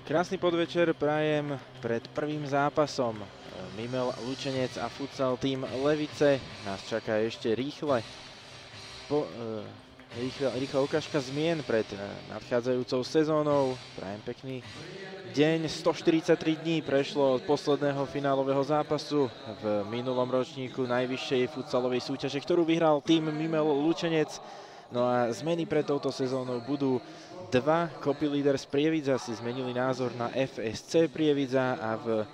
Krásny podvečer prajem pred prvým zápasom. Mimel Lučenec a futsal tým Levice nás čaká ešte rýchla ukážka zmien pred nadchádzajúcou sezónou. Prajem pekný deň. 143 dní prešlo od posledného finálového zápasu v minulom ročníku najvyššej futsalovej súťaže, ktorú vyhral tým Mimel Lučenec. No a zmeny pred touto sezónou budú dva. Copy Leaders Prievidza si zmenili názor na FSC Prievidza a v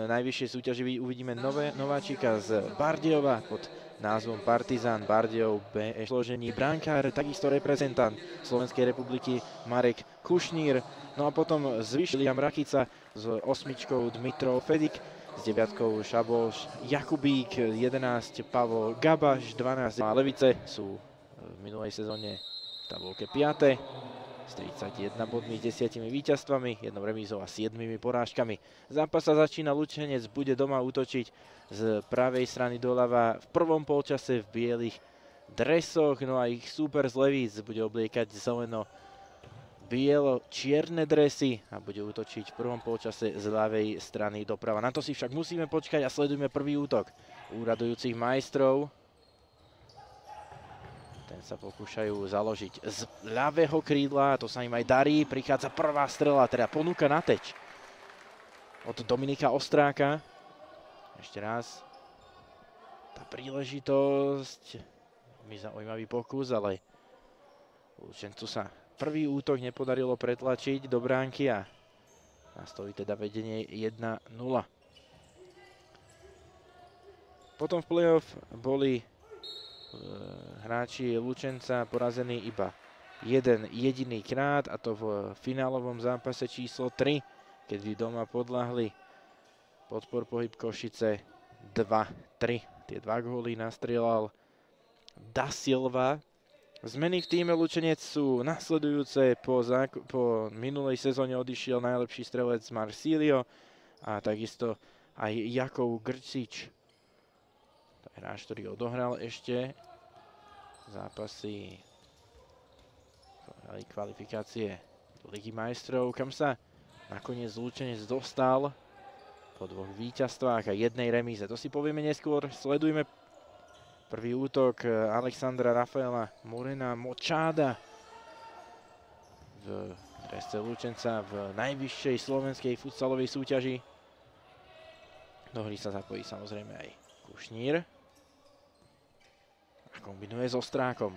najvyššej súťaži uvidíme nováčika z Bardejova pod názvom Partizán Bardejov B zložení brankár, takisto reprezentant Slovenskej republiky Marek Kušnír. No a potom zvyš Liam Rakica s osmičkou Dmitrov Fedik, s 9 Šaboš Jakubík, 11 Pavol Gabaš, 12 a Levice sú v minulej sezóne v tabulke 5. s 31 bodmi, 10 víťazstvami, 1 remízou a 7 porážkami. Zápas sa začína, Lučenec bude doma útočiť z pravej strany doľava v prvom polčase v bielých dresoch, no a ich súper z Levíc bude obliekať zeleno-bielo-čierne dresy a bude útočiť v prvom polčase z ľavej strany doprava. Na to si však musíme počkať a sledujeme prvý útok úradujúcich majstrov. Ten sa pokúšajú založiť z ľavého krídla, to sa im aj darí. Prichádza prvá strela, teda ponúka na teč od Dominika Ostráka. Ešte raz. Tá príležitosť. Zaujímavý pokus, ale Lučencu sa prvý útok nepodarilo pretlačiť do bránky a nastojí teda vedenie 1-0. Potom v play-off boli hráči Lučenca porazení iba jeden jediný krát, a to v finálovom zápase číslo 3, kedy doma podľahli Podpor Pohyb Košice 2-3. Tie dva góly nastrieľal Da Silva. Zmeny v týme Lučenec sú nasledujúce. Po minulej sezóne odišiel najlepší strelec Marsilio a takisto aj Jakov Grcič. Hráč, ktorý odohral ešte zápasy kvalifikácie do Ligy majstrov, kam sa nakoniec Lučenec dostal po 2 víťazstvách a 1 remíze. To si povieme neskôr. Sledujme prvý útok Alexandra Rafaela Morena Močáda v drese Lučenca v najvyššej slovenskej futsalovej súťaži. Do hry sa zapojí samozrejme aj Kušnír. Kombinuje s Ostrákom.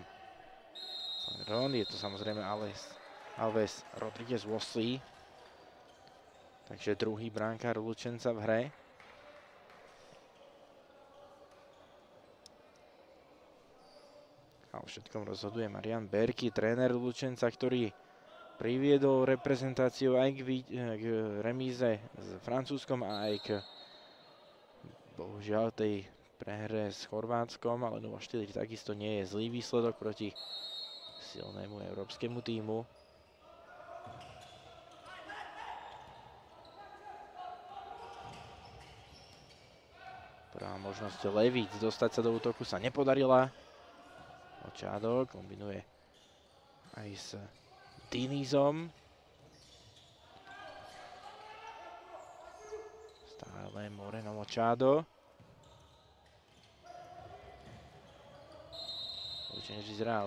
Je to samozrejme Alves Rodriguez Wosley. Takže druhý brankár Lučenca v hre. A o všetkom rozhoduje Marian Berky, tréner Lučenca, ktorý priviedol reprezentáciu aj k remíze s Francúzskom a aj k bohužiaľ tej prehre s Chorvátskom, ale 0-4 takisto nie je zlý výsledok proti silnému európskemu tímu. Prvá možnosť Levíc dostať sa do útoku sa nepodarila. Močádo kombinuje aj s Dinizom. Stále Moreno Močádo. Lučenec vyzerá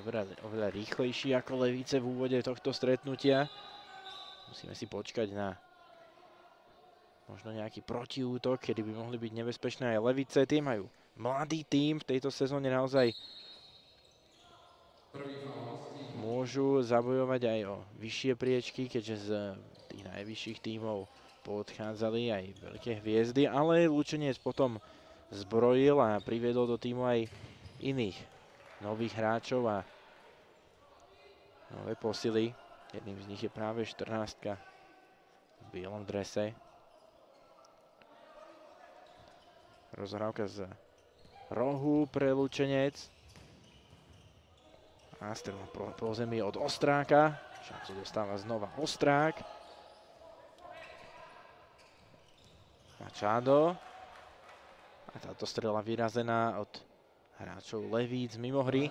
oveľa rýchlejší ako Levice v úvode tohto stretnutia. Musíme si počkať na možno nejaký protiútok, kedy by mohli byť nebezpečné aj Levice. Tí majú mladý tím, v tejto sezóne naozaj môžu zabojovať aj o vyššie priečky, keďže z tých najvyšších tímov poodchádzali aj veľké hviezdy, ale Lučenec potom zbrojil a priviedol do tímu aj iných nových hráčov a nové posily. Jedným z nich je práve 14 v bielom drese. Rozhrávka z rohu pre Lučenec. A strela po zemi od Ostráka. Šancu dostáva znova Ostrák. Machado. A táto strela vyrazená od hráčov Levíc mimo hry.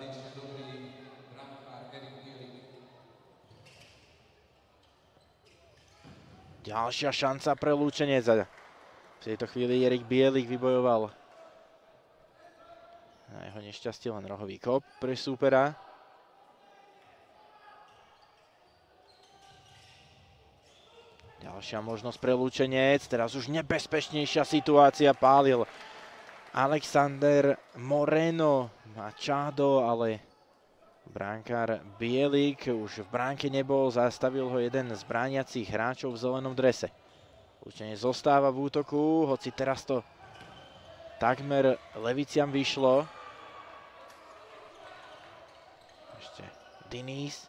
Ďalšia šanca pre Lučenec. V tejto chvíli Erik Bielik vybojoval na jeho nešťastie len rohový kop pre súpera. Ďalšia možnosť pre Lučenec, teraz už nebezpečnejšia situácia, pálil Alexander Moreno Machado, ale brankár Bielik už v bránke nebol, zastavil ho jeden z brániacich hráčov v zelenom drese. Lučenec zostáva v útoku, hoci teraz to takmer Leviciam vyšlo. Ešte Diniz.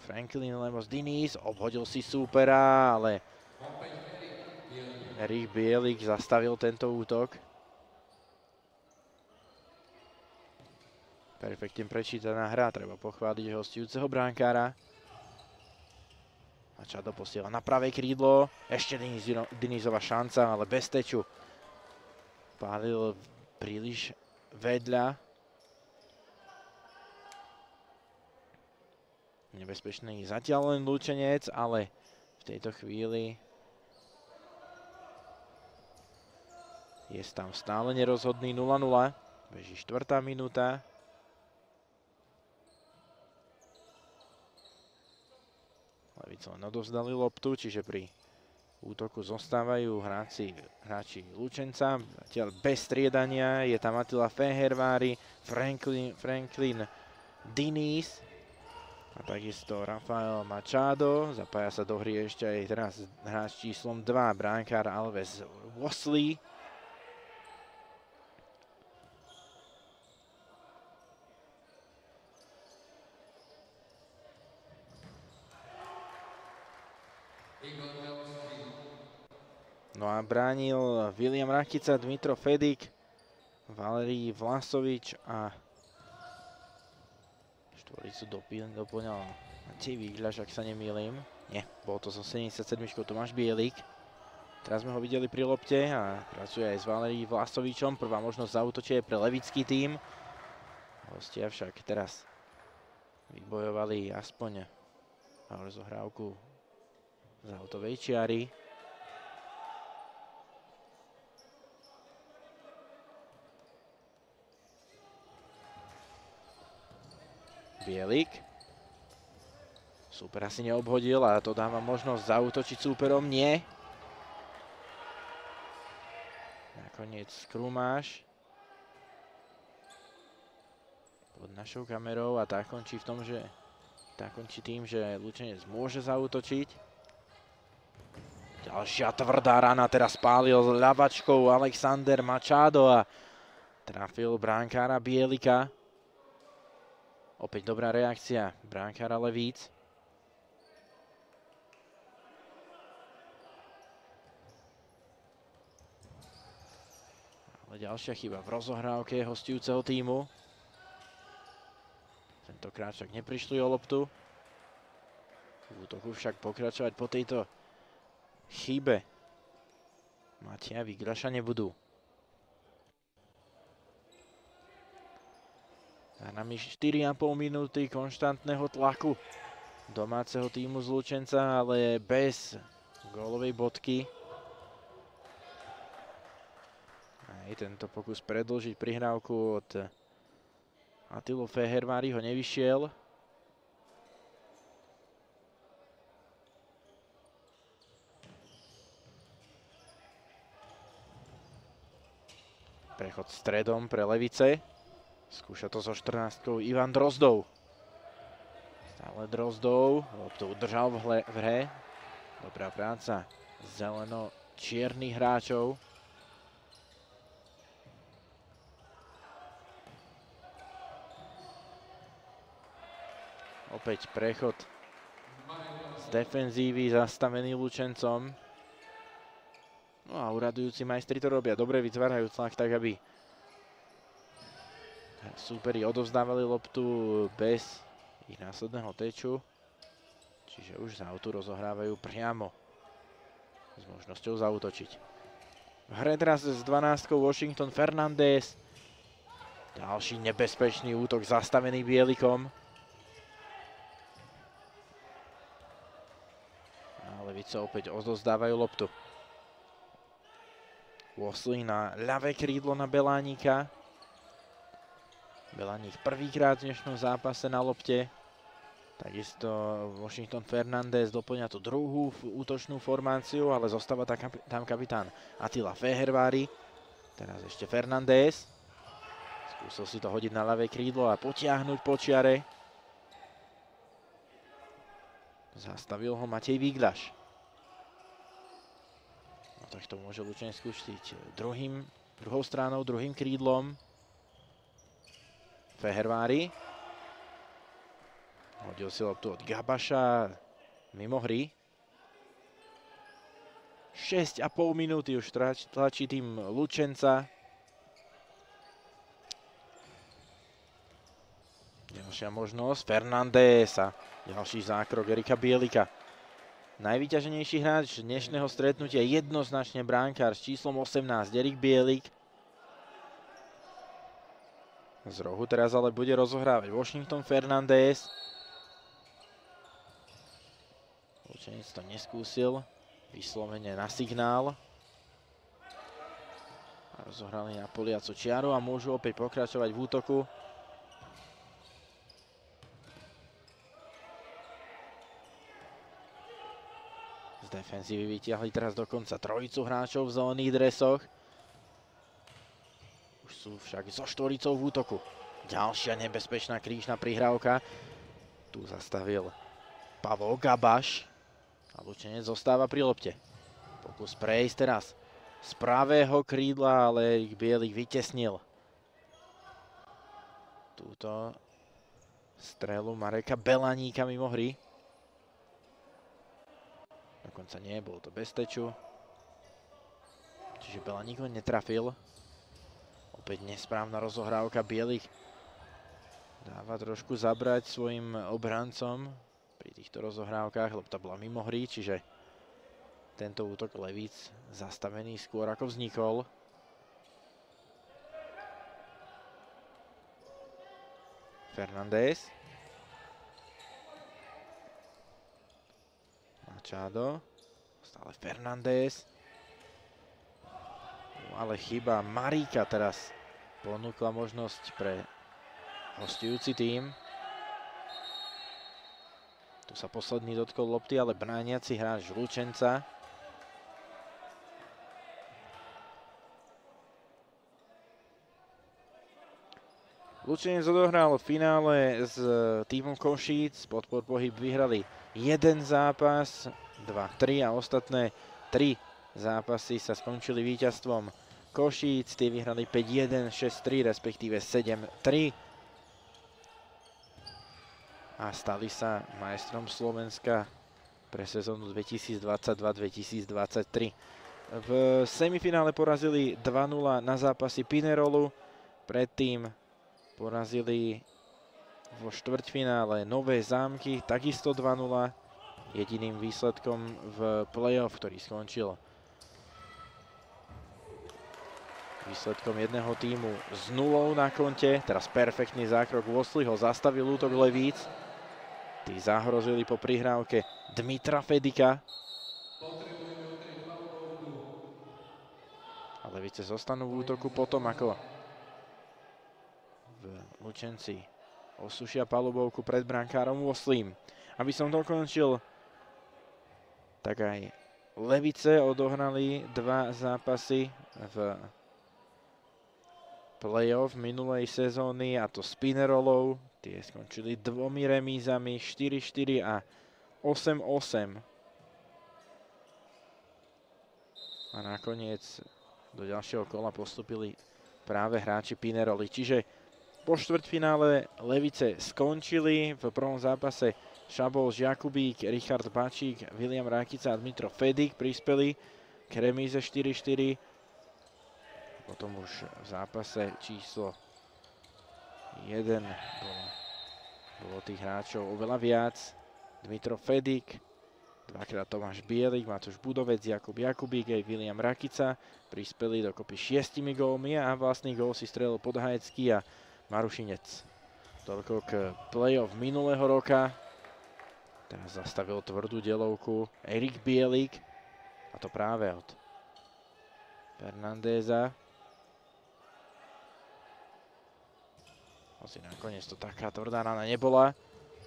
Franklin Lemos Diniz obhodil si súpera, ale Erik Bielik zastavil tento útok. Perfektne prečítaná hra, treba pochváliť hostujúceho bránkára. Machado posiela na pravé krídlo, ešte Dinizová šanca, ale bez teču. Pálil príliš vedľa. Nebezpečný zatiaľ len Lučenec, ale v tejto chvíli je tam stále nerozhodný 0-0. Beží 4. minúta. Levice len odovzdali loptu, čiže pri útoku zostávajú hráči Lučenca. Zatiaľ bez striedania je tam Attila Fehervári, Franklin Diniz a takisto Rafael Machado. Zapája sa do hry ešte aj teraz hráč číslom 2, bránkár Alves Wosley. No a bránil William Rakica, Dmitro Fedik, Valerij Vlasovič a štvoricu doplňal Matej Vigľaš, ak sa nemýlim. Nie, bol to zo 77. Tomáš Bielik. Teraz sme ho videli pri lopte a pracuje aj s Valerij Vlasovičom. Prvá možnosť zaútočiť pre levický tím. Hostia však teraz vybojovali aspoň rozohrávku z autovej čiary. Bielik. Súper asi neobhodil a to dáva možnosť zaútočiť súperom. Nie. Nakoniec Krumáš pod našou kamerou a tá končí tým, že Lučenec môže zaútočiť. Ďalšia tvrdá rana, teraz pálil ľavačkou Alexander Machado a trafil bránkára Bielika. Opäť dobrá reakcia bránkára Levíc. Ale ďalšia chyba v rozohrávke hostujúceho tímu. Tentokrát však neprišli o loptu. V útoku však pokračovať po tejto chybe Mateja Vigľaša nebudú. Za nami 4,5 minúty konštantného tlaku domáceho týmu z Lučenca, ale bez gólovej bodky. Aj tento pokus predĺžiť prihrávku od Attilu Feherváriho nevyšiel. Prechod stredom pre Levice. Skúša to so 14-kou Ivan Drozdov. Stále Drozdov, loptu udržal v hre. Dobrá práca zeleno-čiernych hráčov. Opäť prechod z defenzívy zastavený Lučencom. No a uradujúci majstri to robia dobre, vytvárajú tlak tak, aby súperi odovzdávali loptu bez ich následného teču. Čiže už z autu rozohrávajú priamo s možnosťou zaútočiť. V hre teraz s 12-kou Washington Fernández. Ďalší nebezpečný útok zastavený Bielikom. Levice opäť odozdávajú loptu. Worsley na ľavé krídlo na Belánika. Belánik prvýkrát v dnešnom zápase na lopte. Takisto Washington Fernández doplňa tú druhú útočnú formáciu, ale zostáva tam kapitán Attila Fehervári. Teraz ešte Fernández. Skúsil si to hodiť na ľavé krídlo a potiahnuť po čiare. Zastavil ho Matej Vigdaš. No tak to môže Lučenec skúštiť druhou stranou, druhým krídlom. Fehervári. Hodil si loptu od Gabaša mimo hry. 6,5 minúty už tlačí tým Lučenca. Ďalšia možnosť. Fernández a ďalší zákrok Erika Bielika. Najvyťaženejší hráč dnešného stretnutia jednoznačne bránkár s číslom 18 Erik Bielik. Z rohu teraz ale bude rozohrávať Washington Fernández. Lučenec to neskúsil, vyslovene na signál. A rozohrali na poliacu čiaru a môžu opäť pokračovať v útoku. Z defenzívy vytiahli teraz dokonca trojicu hráčov v zelených dresoch. Už sú však so štvoricou v útoku. Ďalšia nebezpečná krížna prihrávka. Tu zastavil Pavol Gabaš. A Lučenec zostáva pri lopte. Pokus prejsť teraz z pravého krídla, ale Erik Bielik vytesnil túto strelu Mareka Belaníka mimo hry. Dokonca nie, bolo to bez teču. Čiže Belaník ho netrafil. Opäť nesprávna rozohrávka. Bielik dáva trošku zabrať svojim obrancom pri týchto rozohrávkach, lebo to bola mimo hry, čiže tento útok Levíc zastavený skôr ako vznikol. Fernández. Machado. Stále Fernández. Ale chyba Maríka teraz ponúkla možnosť pre hostujúci tím. Tu sa posledný dotkol lopty, ale brániaci hráč Lučenca. Lučenec odohral v finále s tímom Košíc. Podpor Pohyb vyhrali jeden zápas, 2-3 a ostatné 3 zápasy sa skončili víťazstvom Košíc. Tí vyhrali 5-1, 6-3, respektíve 7-3. A stali sa majstrom Slovenska pre sezónu 2022-2023. V semifinále porazili 2-0 na zápasy Pinerolu, predtým porazili vo štvrťfinále Nové Zámky, takisto 2-0, jediným výsledkom v play-off, ktorý skončil výsledkom jedného tímu s 0 na konte. Teraz perfektný zákrok Worsleyho zastavil útok Levíc. Tí zahrozili po prihrávke Dmitra Fedika. A Levice zostanú v útoku potom, ako v Lučenci osušia palubovku pred brankárom Worsleym. Aby som dokončil, tak aj Levice odohrali 2 zápasy v play-off minulej sezóny, a to s Pinerolou. Tie skončili 2 remízami, 4-4 a 8-8. A nakoniec do ďalšieho kola postupili práve hráči Pineroli. Čiže po štvrťfinále Levice skončili. V prvom zápase Šabol Jakubík, Richard Bačík, William Rakica a Dmitro Fedik prispeli k remíze 4-4. Potom už v zápase číslo 1 bolo tých hráčov oveľa viac. Dmitro Fedik, dvakrát Tomáš Bielik, Matúš Budovec, Jakub Jakubík aj William Rakica prispeli dokopy 6 gólmi a vlastný gól si strelil Podhajecký a Marušinec. Toľko k play-off minulého roka. Teraz zastavil tvrdú delovku Erik Bielik. A to práve od Fernandéza. Asi nakoniec to taká tvrdá rána nebola.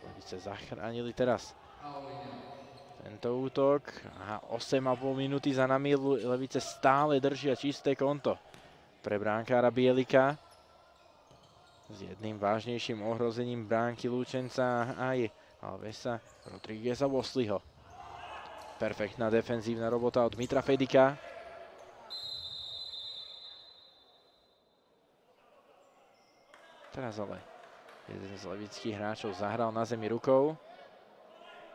Levice zachránili teraz tento útok. Aha, 8,5 minúty za nami. Levice stále držia čisté konto pre bránkára Bielika. S jedným vážnejším ohrozením bránky Lučenca aj Alvesa Rodrígueza Vosliho. Perfektná defenzívna robota od Dmitra Fedika. Teraz ale jeden z levických hráčov zahral na zemi rukou.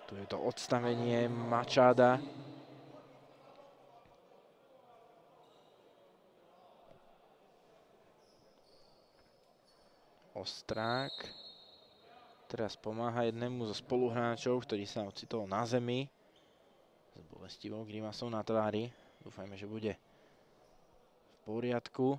Tu je to odstavenie Machada. Ostrák teraz pomáha jednému zo spoluhráčov, ktorý sa ocitol na zemi s bolestivou grimasou na tvári. Dúfajme, že bude v poriadku.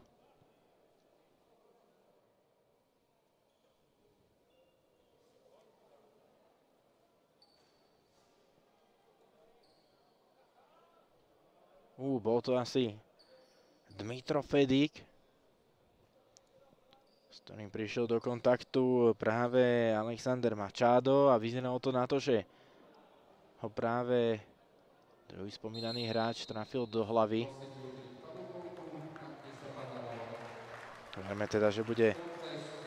Bol to asi Dmitro Fedik, s ktorým prišiel do kontaktu práve Alexander Machado a vyzeralo to na to, že ho práve druhý spomínaný hráč trafil do hlavy. Vieme teda, že bude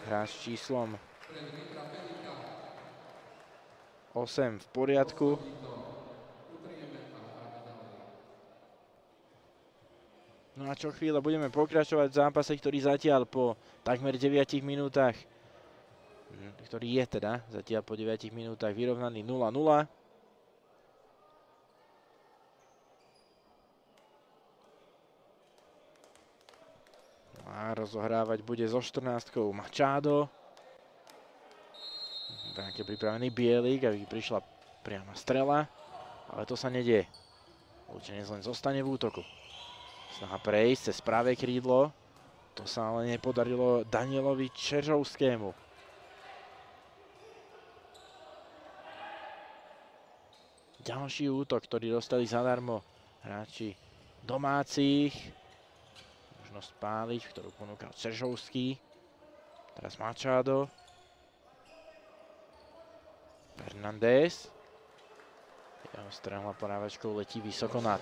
hráč číslom 8 v poriadku. No a čo chvíľa budeme pokračovať v zápase, ktorý zatiaľ po takmer 9 minútach, ktorý je teda zatiaľ po 9 minútach vyrovnaný 0-0. A rozohrávať bude so 14-kou Machado. Bránke pripravený Bielik, aby prišla priama strela, ale to sa nedieje. Lučenec len zostane v útoku. Snaha prejsť cez pravé krídlo. To sa ale nepodarilo Danielovi Čežovskému. Ďalší útok, ktorý dostali zadarmo hráči domácich. Možnosť páliť, ktorú ponúkal Čežovský. Teraz Machado. Fernandez. Jeho strela porávačkou letí vysoko nad.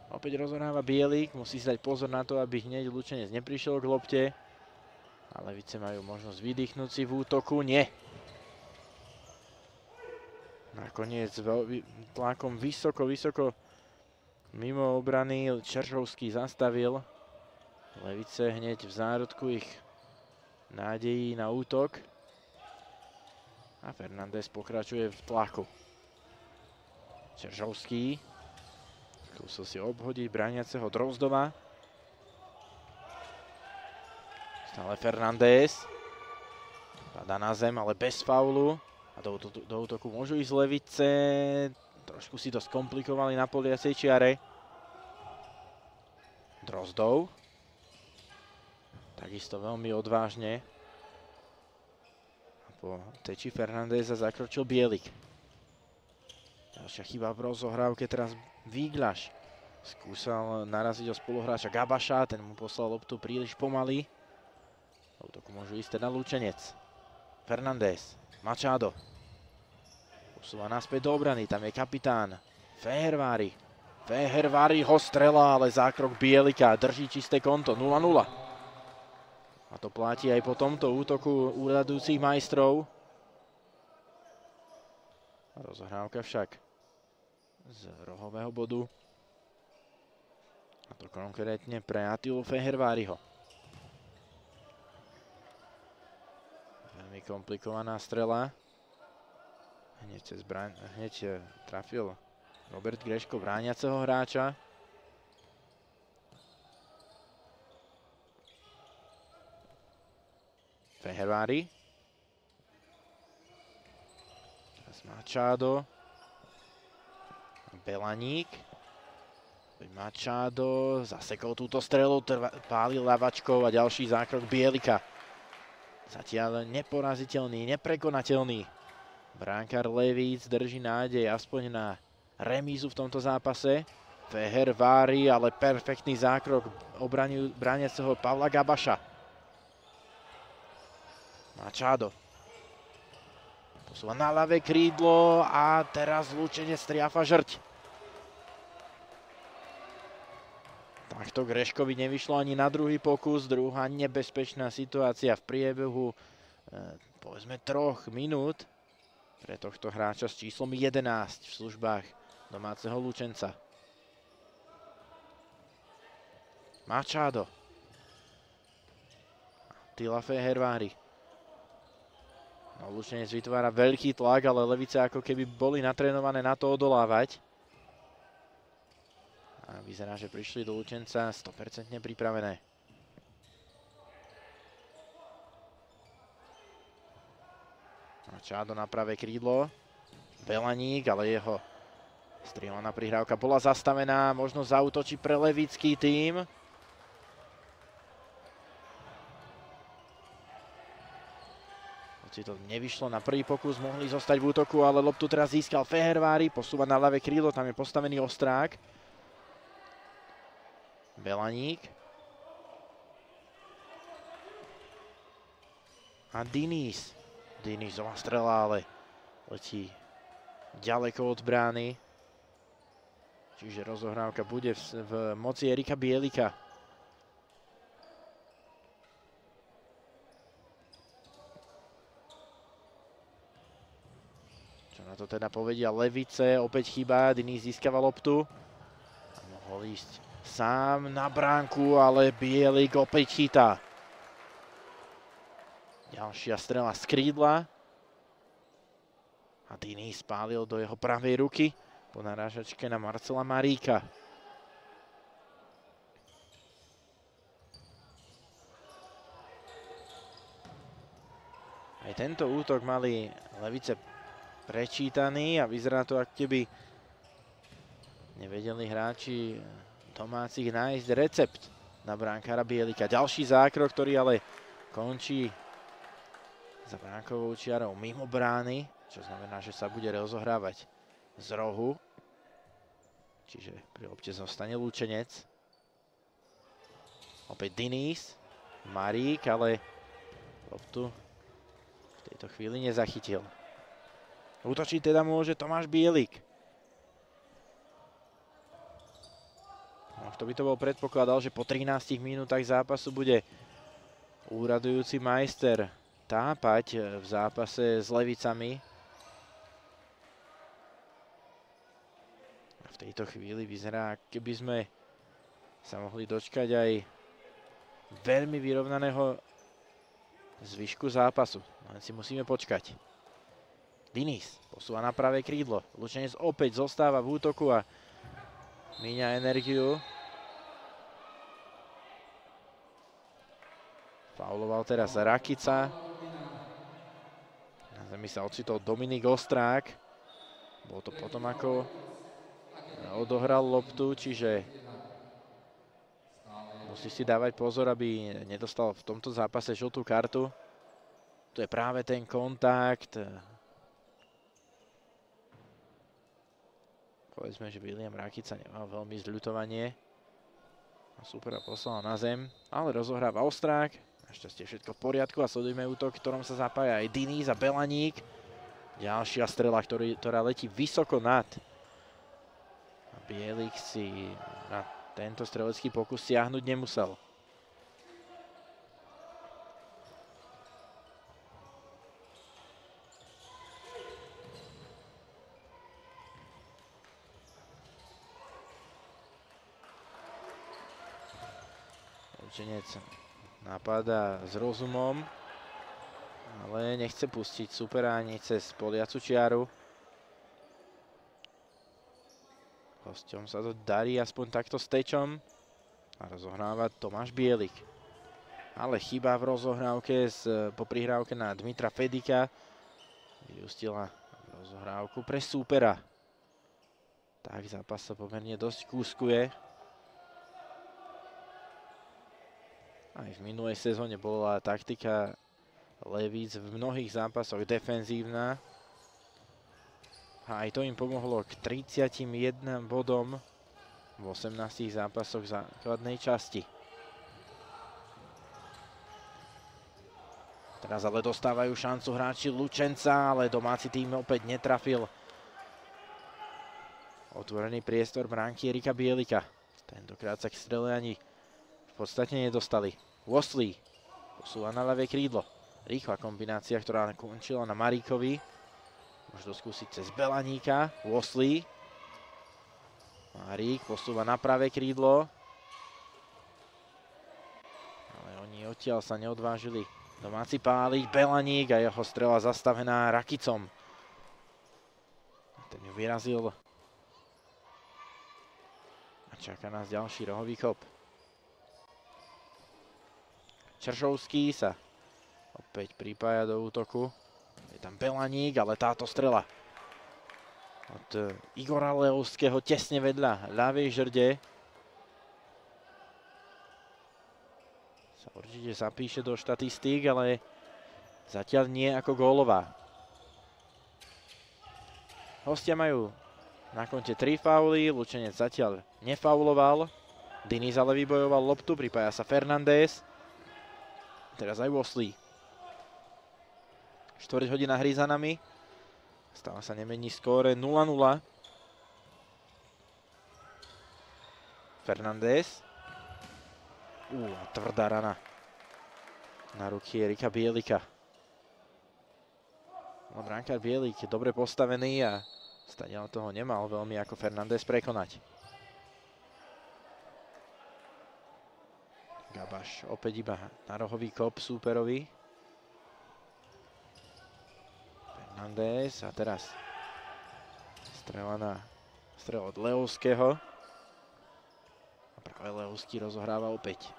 Opäť rozohráva Bielik, musí si dať pozor na to, aby hneď Lučenec neprišiel k lopte. A Levice majú možnosť vydýchnuť si v útoku. Nie. Nakoniec tlakom vysoko mimo obrany Čeržovský zastavil. Levice hneď v zárodku ich nádejí na útok. A Fernández pokračuje v tlaku. Čeržovský skúsil si obhodiť brániaceho Drozdova. Stále Fernández. Padá na zem, ale bez faulu. A do útoku môžu ísť Levice. Trošku si to skomplikovali na poliacej čiare. Drozdov. Takisto veľmi odvážne. A po teči Fernándeza zakročil Bielik. Ďalšia chyba v rozohrávke, teraz Vígľaš skúsal naraziť o spoluhráča Gabaša, ten mu poslal loptu príliš pomaly. Do útoku môžu ísť teda Lučenec. Fernández, Machado. Posúva naspäť do obrany, tam je kapitán Fehervári. Feherváriho strela, ale zákrok Bielika drží čisté konto, 0-0. A to platí aj po tomto útoku úradujúcich majstrov. Rozohrávka však z rohového bodu. A to konkrétne pre Atilu Feherváriho. Veľmi komplikovaná strela. Hneď trafil Robert Greško brániaceho hráča. Fehervári. Teraz Machado. Belaník. Machado zasekol túto strelu, pálil ľavačkou a ďalší zákrok Bielika. Zatiaľ neporaziteľný, neprekonateľný. Bránkar Levíc drží nádej aspoň na remízu v tomto zápase. Fehervári, ale perfektný zákrok brániaceho Pavla Gabaša. Machado posúva na ľavé krídlo a teraz Lučenec triafa žrť. Takto Greškovi nevyšlo ani na druhý pokus, druhá nebezpečná situácia v priebehu povedzme 3 minút pre tohto hráča s číslom 11 v službách domáceho Lučenca. Machado. Attila Fehervári. No, Lučenec vytvára veľký tlak, ale Levice ako keby boli natrénované na to odolávať. A vyzerá, že prišli do Lučenca 100% pripravené. Machado na pravé krídlo. Belaník, ale jeho strieľaná prihrávka bola zastavená. Možno zaútočí pre levický tím. Hoci to nevyšlo na prvý pokus, mohli zostať v útoku, ale loptu teraz získal Fehervári. Posúva na ľavé krídlo, tam je postavený Ostrák. Belaník. A Diniz. Dinizová strela, ale letí ďaleko od brány. Čiže rozohrávka bude v moci Erika Bielika. Čo na to teda povedia Levice? Opäť chýba, Diniz získava loptu. A mohol ísť sám na bránku, ale Bielik opäť chytá. Ďalšia strela z krídla. A Diniz spálil do jeho pravej ruky po narážačke na Marcela Maríka. Aj tento útok mali Levice prečítaný a vyzerá to, ako keby nevedeli hráči domácich nájsť recept na bránkára Bielika. Ďalší zákrok, ktorý ale končí za bránkovou čiarou mimo brány, čo znamená, že sa bude rozohrávať z rohu. Čiže pri lopte zostane Lučenec. Opäť Diniz, Marík, ale loptu v tejto chvíli nezachytil. Útočiť teda môže Tomáš Bielik. No, kto by to bol predpokladal, že po 13 minútach zápasu bude úradujúci majster tápať v zápase s Levicami. A v tejto chvíli vyzerá, keby sme sa mohli dočkať aj veľmi vyrovnaného zvyšku zápasu. Len si musíme počkať. Diniz posúva na pravé krídlo. Lučenec opäť zostáva v útoku a míňa energiu. Fauloval teraz Rakica. Na zemi sa ocitol Dominik Ostrák. Bolo to potom, ako odohral loptu, čiže musí si dávať pozor, aby nedostal v tomto zápase žltú kartu. Tu je práve ten kontakt. Povedzme, že William Rakica nemal veľmi zľutovanie. Supera poslal na zem, ale rozohráva Ostrák. Našťastie všetko v poriadku a sledujeme útok, v ktorom sa zapája aj Diniz a Belaník. Ďalšia strela, ktorá letí vysoko nad. A Bielik si na tento strelecký pokus siahnuť nemusel. Lučenec napadá s rozumom, ale nechce pustiť supera ani cez poliacu čiaru. Hosťom sa to darí aspoň takto s tečom a rozohráva Tomáš Bielik. Ale chyba v rozohrávke po prihrávke na Dmitra Fedika vyústila rozohrávku pre súpera. Tak zápas sa pomerne dosť kúskuje. Aj v minulej sezóne bola taktika Levíc v mnohých zápasoch defenzívna. A aj to im pomohlo k 31 bodom v 18 zápasoch základnej časti. Teraz ale dostávajú šancu hráči Lučenca, ale domáci tým opäť netrafil. Otvorený priestor bránky Erika Bielika. Tentokrát sa k strele ani v podstate nedostali. Wosley posúva na ľavé krídlo. Rýchla kombinácia, ktorá končila na Maríkovi. Môže to skúsiť cez Belaníka. Wosley. Marík posúva na pravé krídlo. Ale oni odtiaľ sa neodvážili domáci páliť. Belaník a jeho strela zastavená Rakicom. Ten ju vyrazil. A čaká nás ďalší rohový kop. Čržovský sa opäť pripája do útoku. Je tam Belaník, ale táto strela od Igora Leovského tesne vedľa ľavej žrde sa určite zapíše do štatistík, ale zatiaľ nie ako gólová. Hostia majú na konte 3 fauly, Lučenec zatiaľ nefauloval. Diniz ale vybojoval loptu, pripája sa Fernández. Teraz aj Wosley. 4 hodina hry za nami. Stále sa nemení skóre 0-0. Fernández. Tvrdá rana na ruky Erika Bielika. Brankár Bielik je dobre postavený a stadiaľ toho nemal veľmi ako Fernández prekonať. Gabaš opäť iba na rohový kop súperovi. Fernández a teraz strel od Leovského. A práve Leovský rozohráva opäť.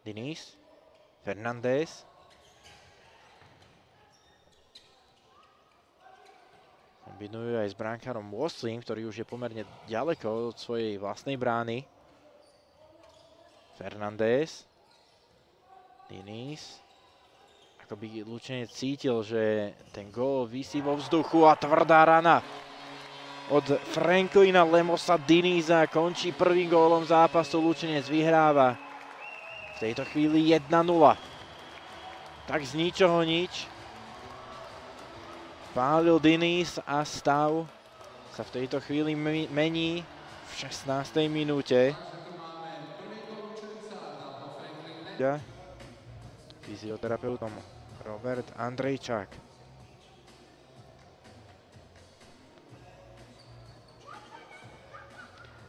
Diniz. Fernández. Kombinujú aj s bránkárom Woslim, ktorý už je pomerne ďaleko od svojej vlastnej brány. Fernández. Diniz. Ako by Lučenec cítil, že ten gól visí vo vzduchu a tvrdá rana od Franklina Lemosa Diniza končí prvým gólom zápasu. Lučenec vyhráva v tejto chvíli 1-0. Tak z ničoho nič pálil Diniz a stav sa v tejto chvíli mení v 16. minúte. Fyzioterapeutom Robert Andrejčák.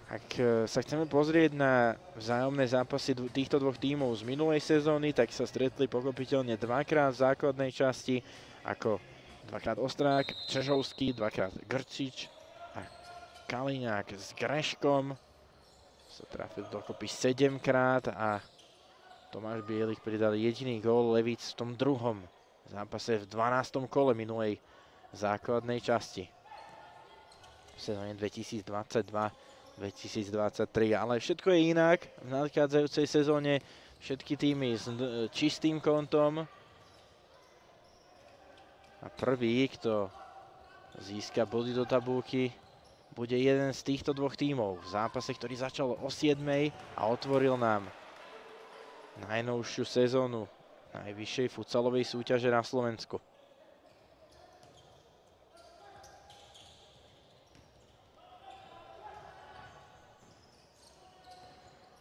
Ak sa chceme pozrieť na vzájomné zápasy týchto dvoch tímov z minulej sezóny, tak sa stretli pochopiteľne dvakrát v základnej časti, ako dvakrát Ostrák, Čežovský, dvakrát Grčič a Kaliňák s Greškom. Sa trafil dokopy 7-krát a Tomáš Bielik pridal jediný gól Levíc v tom druhom zápase v 12. kole minulej základnej časti. V sezóne 2022-2023, ale všetko je inak. V nadchádzajúcej sezóne všetky týmy s čistým kontom. A prvý, kto získa body do tabulky, bude jeden z týchto dvoch tímov v zápase, ktorý začal o 7. a otvoril nám najnovšiu sezónu najvyššej futsalovej súťaže na Slovensku.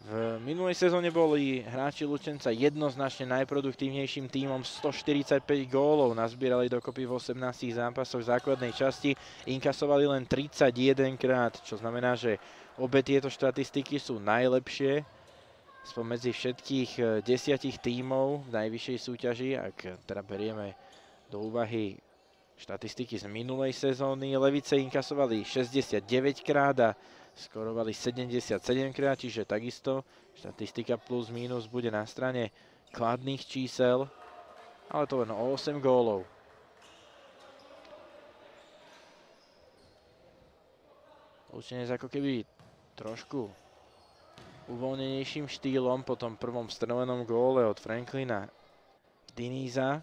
V minulej sezóne boli hráči Lučenca jednoznačne najproduktívnejším tímom, 145 gólov nazbierali dokopy v 18 zápasoch základnej časti, inkasovali len 31 krát, čo znamená, že obe tieto štatistiky sú najlepšie spomedzi všetkých 10 tímov v najvyššej súťaži, ak teda berieme do úvahy štatistiky z minulej sezóny. Levice inkasovali 69 krát a skorovali 77 krát, čiže takisto štatistika plus minus bude na strane kladných čísel, ale to len o 8 gólov. Lučenec ako keby trošku uvoľnenejším štýlom po tom prvom strelenom góle od Franklina Diniza.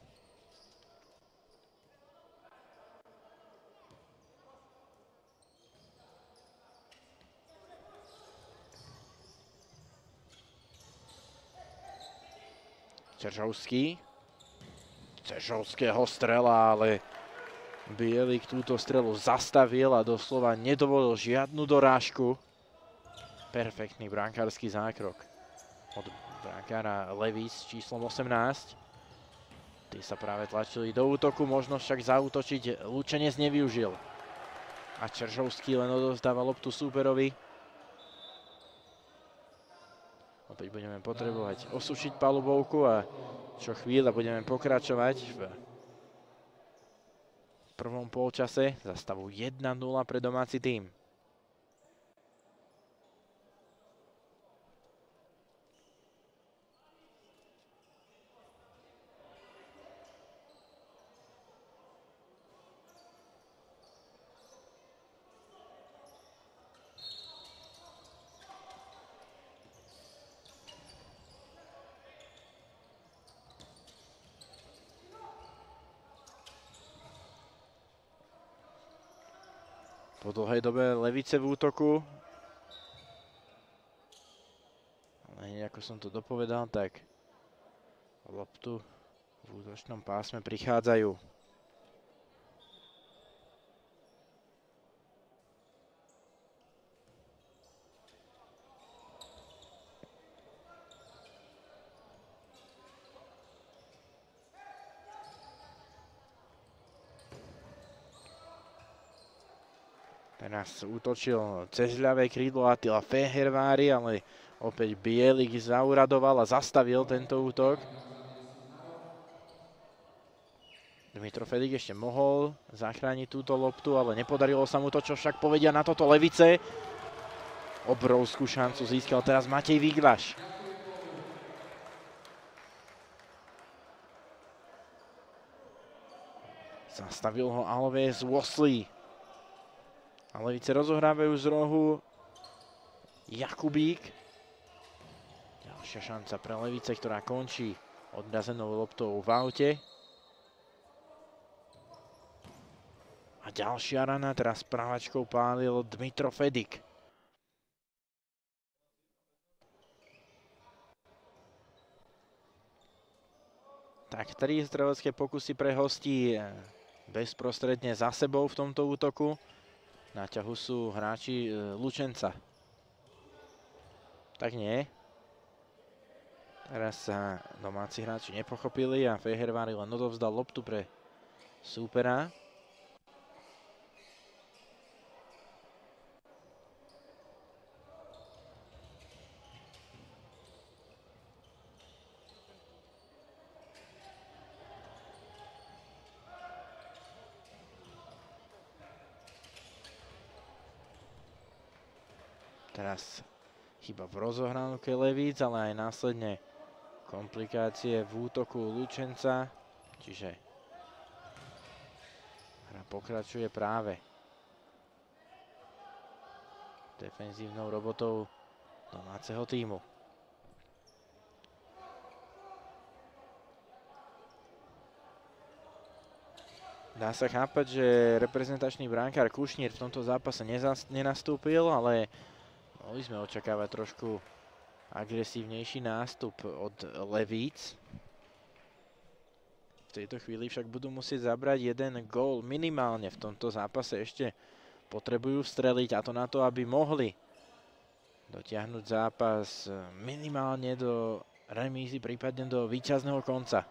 Čeržovský. Čeržovského strela, ale Bielik túto strelu zastavil a doslova nedovolil žiadnu dorážku. Perfektný brankársky zákrok od brankára Levis s číslom 18. Tí sa práve tlačili do útoku, možno však zaútočiť Lučenec nevyužil. A Čeržovský len odovzdáva loptu súperovi. Opäť budeme potrebovať osušiť palubovku a čo chvíľa budeme pokračovať v prvom polčase za stavu 1-0 pre domáci tím. Po dlhej dobe Levice v útoku. Ale ako som to dopovedal, tak loptu v útočnom pásme prichádzajú. Teraz útočil cez ľavé krídlo Attila Fehervári, ale opäť Bielik zauradoval a zastavil tento útok. Dmitro Fedik ešte mohol zachrániť túto loptu, ale nepodarilo sa mu to, čo však povedia na toto Levice. Obrovskú šancu získal teraz Matej Viglaš. Zastavil ho Alves Wosley. A Levice rozohrávajú z rohu. Jakubík. Ďalšia šanca pre Levice, ktorá končí odrazenou loptou v aute. A ďalšia rana, teraz právačkou pálil Dmitro Fedik. Tak 3 strelecké pokusy pre hostí bezprostredne za sebou v tomto útoku. Na ťahu sú hráči Lučenca. Tak nie. Teraz sa domáci hráči nepochopili a Fehervári len odovzdal loptu pre súpera. Teraz chyba v rozohrávke Levíc, ale aj následne komplikácie v útoku Lučenca. Čiže hra pokračuje práve defenzívnou robotou domáceho tímu. Dá sa chápať, že reprezentačný brankár Kušnír v tomto zápase nenastúpil, ale mohli sme očakávať trošku agresívnejší nástup od Levíc. V tejto chvíli však budú musieť zabrať jeden gól minimálne v tomto zápase. Ešte potrebujú streliť, a to na to, aby mohli dotiahnuť zápas minimálne do remízy, prípadne do víťazného konca.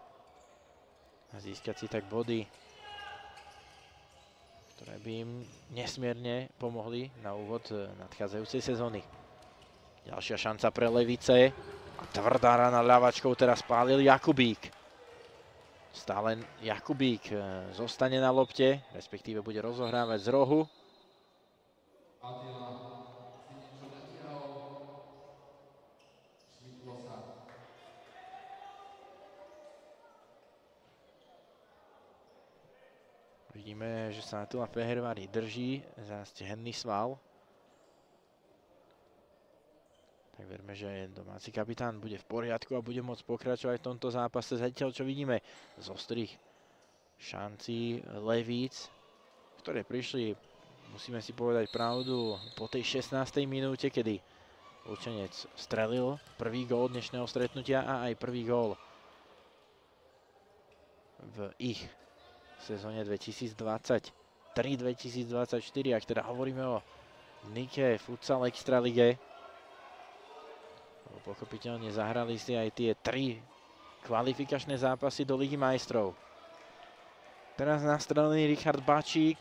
A získať si tak body, ktoré by im nesmierne pomohli na úvod nadchádzajúcej sezóny. Ďalšia šanca pre Levice. A tvrdá rana ľavačkou teraz pálil Jakubík. Stále Jakubík zostane na lopte, respektíve bude rozohrávať z rohu. Vidíme, že sa Attila Fehervári drží za stehenný sval. verme, že domáci kapitán bude v poriadku a bude môcť pokračovať v tomto zápase. Zatiaľ, čo vidíme z ostrých šancí Levíc, ktoré prišli, musíme si povedať pravdu, po tej 16. minúte, kedy Lučenec strelil prvý gól dnešného stretnutia a aj prvý gól v ich sezóne 2023-2024, ak teda hovoríme o Nike Futsal Extralige. Pochopiteľne zahrali si aj tie 3 kvalifikačné zápasy do Ligy majstrov. Teraz nastrelený Richard Bačík.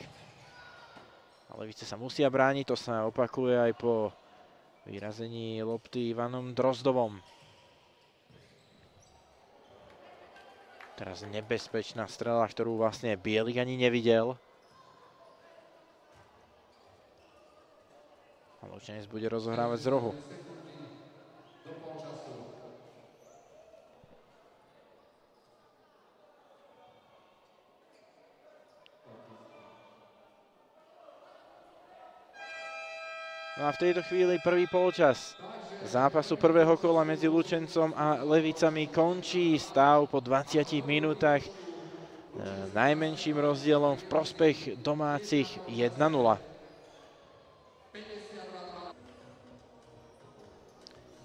Ale Levice sa musia brániť, to sa opakuje aj po vyrazení lopty Ivanom Drozdovom. Teraz nebezpečná strela, ktorú vlastne Bielik ani nevidel. A Lučenec bude rozohrávať z rohu. No a v tejto chvíli prvý polčas zápasu prvého kola medzi Lučencom a Levicami končí. Stav po 20 minútach najmenším rozdielom v prospech domácich 1-0.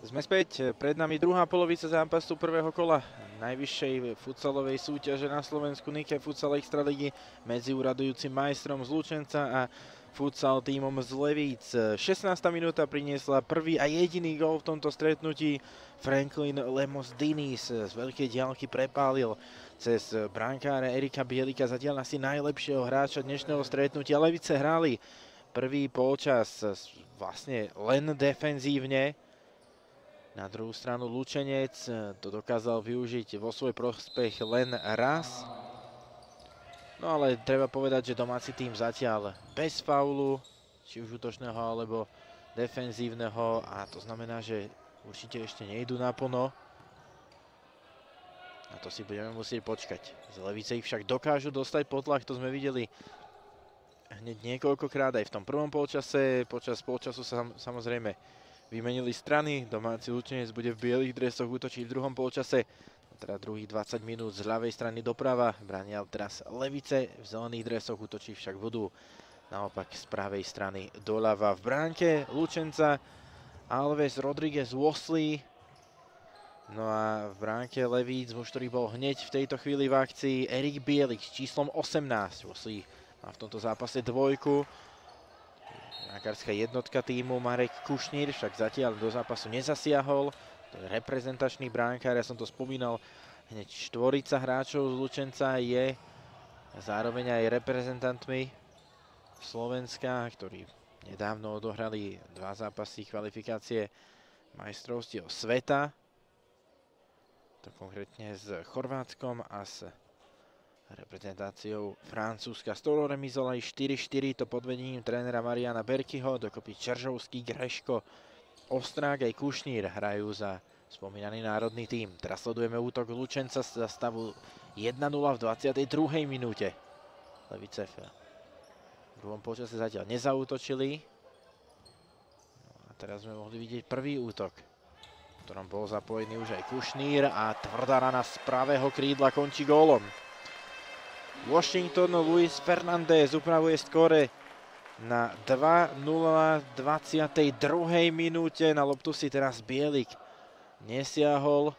Sme späť, pred nami druhá polovica zápasu prvého kola najvyššej futsalovej súťaže na Slovensku Nike Futsal Extraligy medzi uradujúcim majstrom z Lučenca a futsal tímom z Levíc. 16. minúta priniesla prvý a jediný gól v tomto stretnutí. Franklin Lemos Dinis z veľkej diaľky prepálil cez brankára Erika Bielika, zatiaľ asi najlepšieho hráča dnešného stretnutia. Levice hrali prvý polčas vlastne len defenzívne. Na druhú stranu Lučenec to dokázal využiť vo svoj prospech len raz. No ale treba povedať, že domáci tým zatiaľ bez faulu, či už útočného alebo defenzívneho, a to znamená, že určite ešte nejdú naplno. A to si budeme musieť počkať. Z Levice ich však dokážu dostať pod tlak, to sme videli hneď niekoľkokrát aj v tom prvom polčase. Počas polčasu sa samozrejme vymenili strany. Domáci Lučenec bude v bielých dresoch útočiť v druhom polčase. Teda druhých 20 minút z ľavej strany doprava. Bránia teraz Levice, v zelených dresoch útočí však budú naopak z pravej strany doľava. V bránke Lučenca Alves Rodriguez Wosley. No a v bránke Levíc, muž, ktorý bol hneď v tejto chvíli v akcii, Erik Bielik s číslom 18. Wosley má v tomto zápase dvojku. Brankárska jednotka týmu Marek Kušnír však zatiaľ do zápasu nezasiahol. To je reprezentačný bránkár, ja som to spomínal, hneď štvorica hráčov z Lučenca je zároveň aj reprezentantmi Slovenska, ktorí nedávno odohrali 2 zápasy kvalifikácie majstrovstiev sveta. To konkrétne s Chorvátskom a s reprezentáciou Francúzska. S ktorou remizovali 4-4, to pod vedením trénera Mariana Berkyho, dokopy Čeržovský, Greško, Ostrák aj Kušnír hrajú za spomínaný národný tím. Teraz sledujeme útok Lučenca za stavu 1-0 v 22. minúte. Levice v druhom polčase zatiaľ nezaútočili. No a teraz sme mohli vidieť prvý útok, v ktorom bol zapojený už aj Kušnír, a tvrdá rana z pravého krídla končí gólom. Washington Luis Fernández upravuje skóre na 2-0 v 22. minúte. Na loptu si teraz Bielik nesiahol,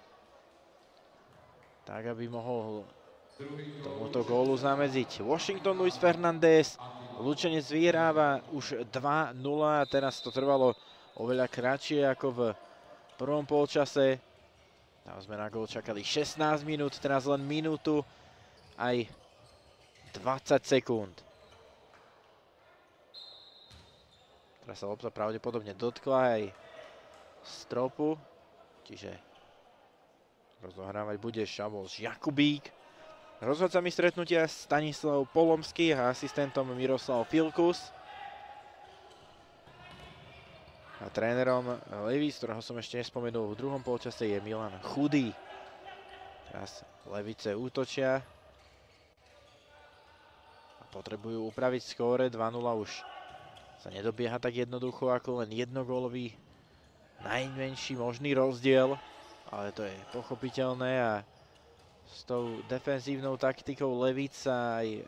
tak aby mohol tomuto gólu zamedziť. Washington Luis Fernández, Lučenec vyhráva už 2-0 a teraz to trvalo oveľa kratšie ako v prvom polčase. Tam sme na gól čakali 16 minút, teraz len minútu aj 20 sekúnd. Teraz sa lopta pravdepodobne dotkla aj stropu, čiže rozohrávať bude Šabols Jakubík. Rozhodcami stretnutia Stanislav Polomský a asistentom Miroslav Filkus. A trénerom Levíc, ktorého som ešte nespomenul v druhom polčase, je Milan Chudý. Teraz Levice útočia a potrebujú upraviť skóre. 2-0 už sa nedobieha tak jednoducho ako len jednogólový najmenší možný rozdiel, ale to je pochopiteľné a s tou defenzívnou taktikou Levíc sa aj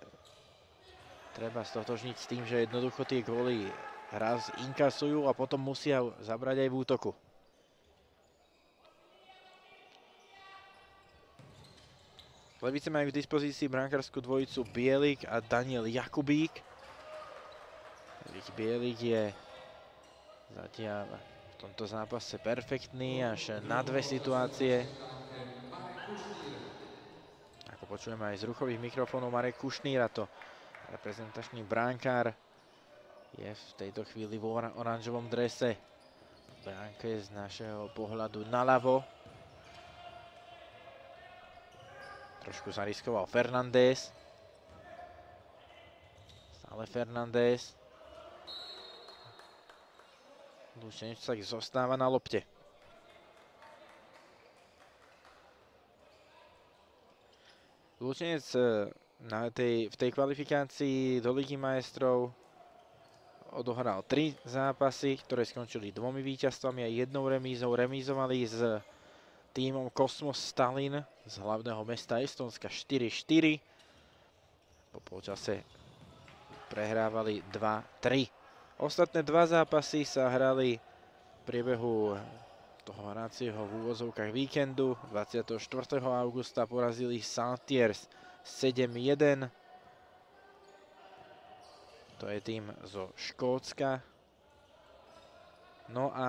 treba stotožniť s tým, že jednoducho tie góly raz inkasujú a potom musia zabrať aj v útoku. Levice majú k dispozícii brankárskú dvojicu Bielik a Daniel Jakubík. Bielik je zatiaľ v tomto zápase perfektný až na dve situácie. Ako počujeme aj z ruchových mikrofónov, Marek Kušnír, a to reprezentačný brankár, je v tejto chvíli v oranžovom drese. Bránke z našeho pohľadu naľavo. Trošku zariskoval Fernández. Stále Fernández. Lučenec sa zostáva na lopte. Lučenec v tej kvalifikácii do Ligy majstrov odohral 3 zápasy, ktoré skončili 2 víťazstvami a 1 remízou. Remízovali s tímom Kosmos Stalin z hlavného mesta Estónska 4-4. Po polčase prehrávali 2-3. Ostatné 2 zápasy sa hrali v priebehu toho hracieho v úvozovkách víkendu. 24. augusta porazili Saintiers 7-1. To je tým zo Škótska. No a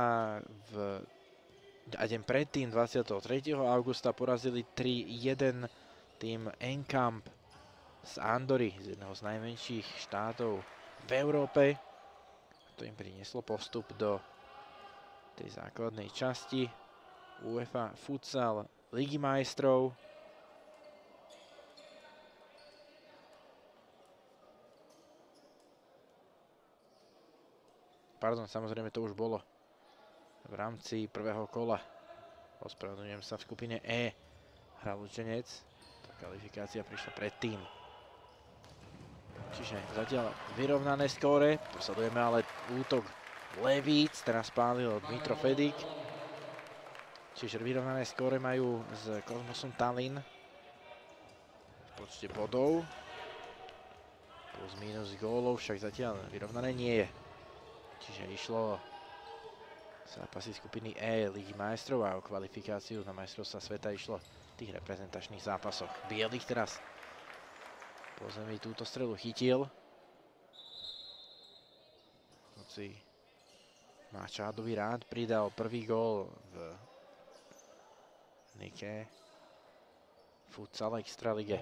deň predtým, 23. augusta, porazili 3-1 tým Enkamp z Andory, z jedného z najmenších štátov v Európe. To im prinieslo postup do tej základnej časti UEFA Futsal Ligy majstrov. Pardon, samozrejme to už bolo v rámci prvého kola. Ospravedlňujem sa, v skupine E hral Lučenec. Tá kvalifikácia prišla predtým. Čiže zatiaľ vyrovnané skóre. Posledujeme ale útok Levíc. Teraz pálil Dmitro Fedik. Čiže vyrovnané skóre majú s Kosmosom Tallinn v počte bodov. Plus minus gólov však zatiaľ vyrovnané nie je. Čiže išlo zápasy skupiny E Ligy majstrov a o kvalifikáciu na majstrovstvá sveta išlo v tých reprezentačných zápasoch. Bielik teraz po zemi túto strelu chytil. Hoci Mačádovi rád pridal prvý gól v Nike Futsal Extralige.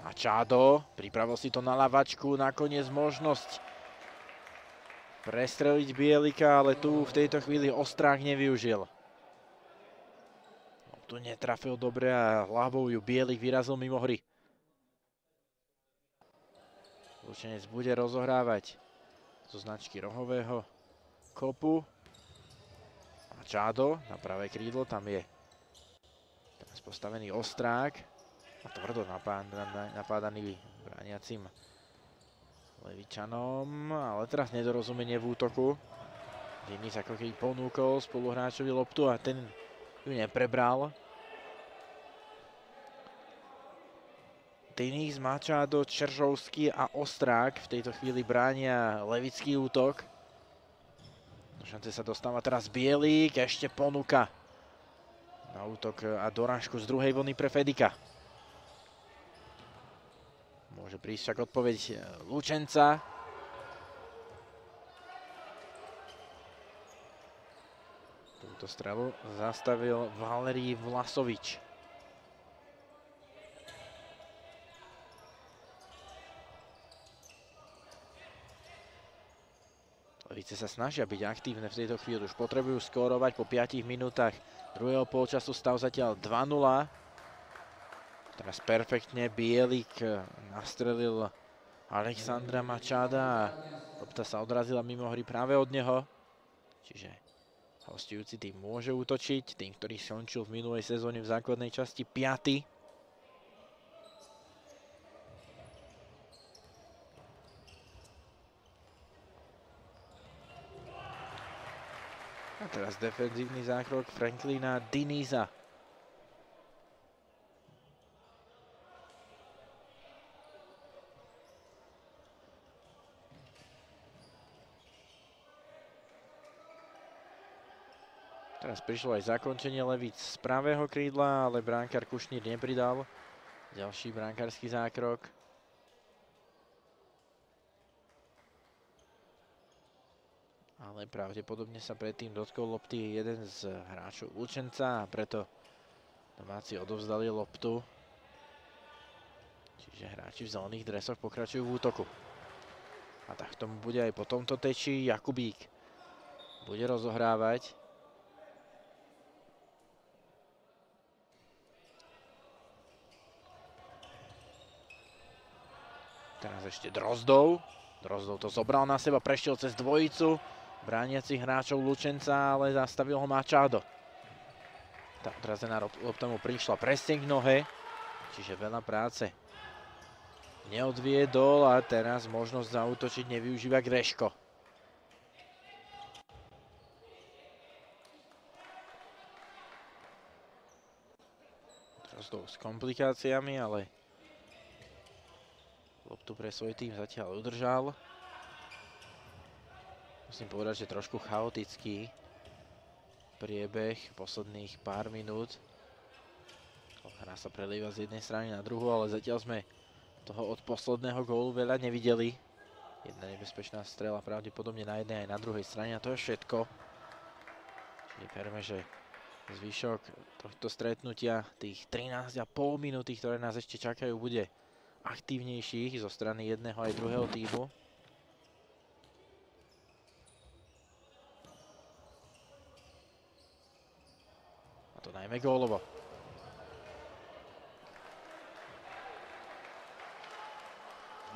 Machado pripravil si to na lavačku, nakoniec možnosť prestreliť Bielika, ale tu v tejto chvíli Ostrák nevyužil. Tu netrafil dobre a hlavou ju Bielik vyrazil mimo hry. Lučenec bude rozohrávať zo značky rohového kopu. Machado na pravé krídlo, tam je teraz postavený Ostrák. A tvrdo napádaný brániacim Levičanom, ale teraz nedorozumenie v útoku. Denis ako keď ponúkol spoluhráčovi loptu a ten ju neprebral. Denis, Machado, Čeržovský a Ostrák v tejto chvíli bránia levický útok. Do šance sa dostáva teraz Bielik, ešte ponúka na útok a dorážku z druhej vlny pre Fedika. Môže prísť však odpoveď Lučenca. Túto strelu zastavil Valerij Vlasovič. Levice sa snažia byť aktívne v tejto chvíli. Už potrebujú skórovať po 5 minútach druhého polčasu. Stav zatiaľ 2-0. Teraz perfektne Bielik nastrelil Alexandra Machada a lopta sa odrazila mimo hry práve od neho. Čiže hostujúci tým môže útočiť. Tým, ktorý skončil v minulej sezóne v základnej časti 5. A teraz defenzívny zákrok Franklina Diniza. Teraz prišlo aj zakončenie Levíc z pravého krídla, ale bránkar Kušnír nepridal. Ďalší bránkarský zákrok. Ale pravdepodobne sa predtým dotkol lopty jeden z hráčov Lučenca a preto domáci odovzdali loptu. Čiže hráči v zelených dresoch pokračujú v útoku. A tak tomu bude aj po tomto teči. Jakubík bude rozohrávať. Teraz ešte Drozdov. Drozdov to zobral na seba, prešiel cez dvojicu brániacich hráčov Lučenca, ale zastavil ho Machado. Tá odrazená lopta mu prišla presne k nohe, čiže veľa práce neodviedol a teraz možnosť zaútočiť nevyužíva Greško. Drozdov s komplikáciami, ale loptu pre svoj tým zatiaľ udržal. Musím povedať, že trošku chaotický priebeh posledných pár minút. Hra sa prelieva z jednej strany na druhú, ale zatiaľ sme toho od posledného gólu veľa nevideli. Jedna nebezpečná strela pravdepodobne na jednej aj na druhej strane a to je všetko. Čiže verme, že zvyšok tohto stretnutia, tých 13,5 minúty, ktoré nás ešte čakajú, bude aktívnejších zo strany jedného aj druhého tímu. A to najmä gólovo.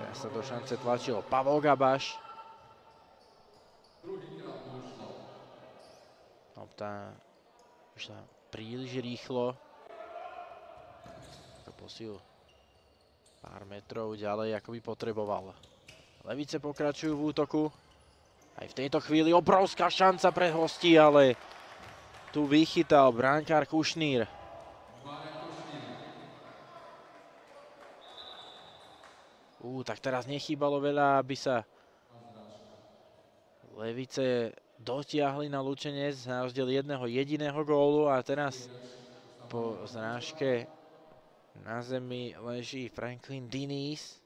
Teraz sa do šance tlačil Pavol Gabaš. Lopta išla príliš rýchlo. To posil pár metrov ďalej, ako by potreboval. Levice pokračujú v útoku. Aj v tejto chvíli obrovská šanca pre hostí, ale tu vychytal bránkár Kušnír. Tak teraz nechýbalo veľa, aby sa Levice dotiahli na Lučenec na rozdiel jedného jediného gólu a teraz po zrážke na zemi leží Franklin Diniz.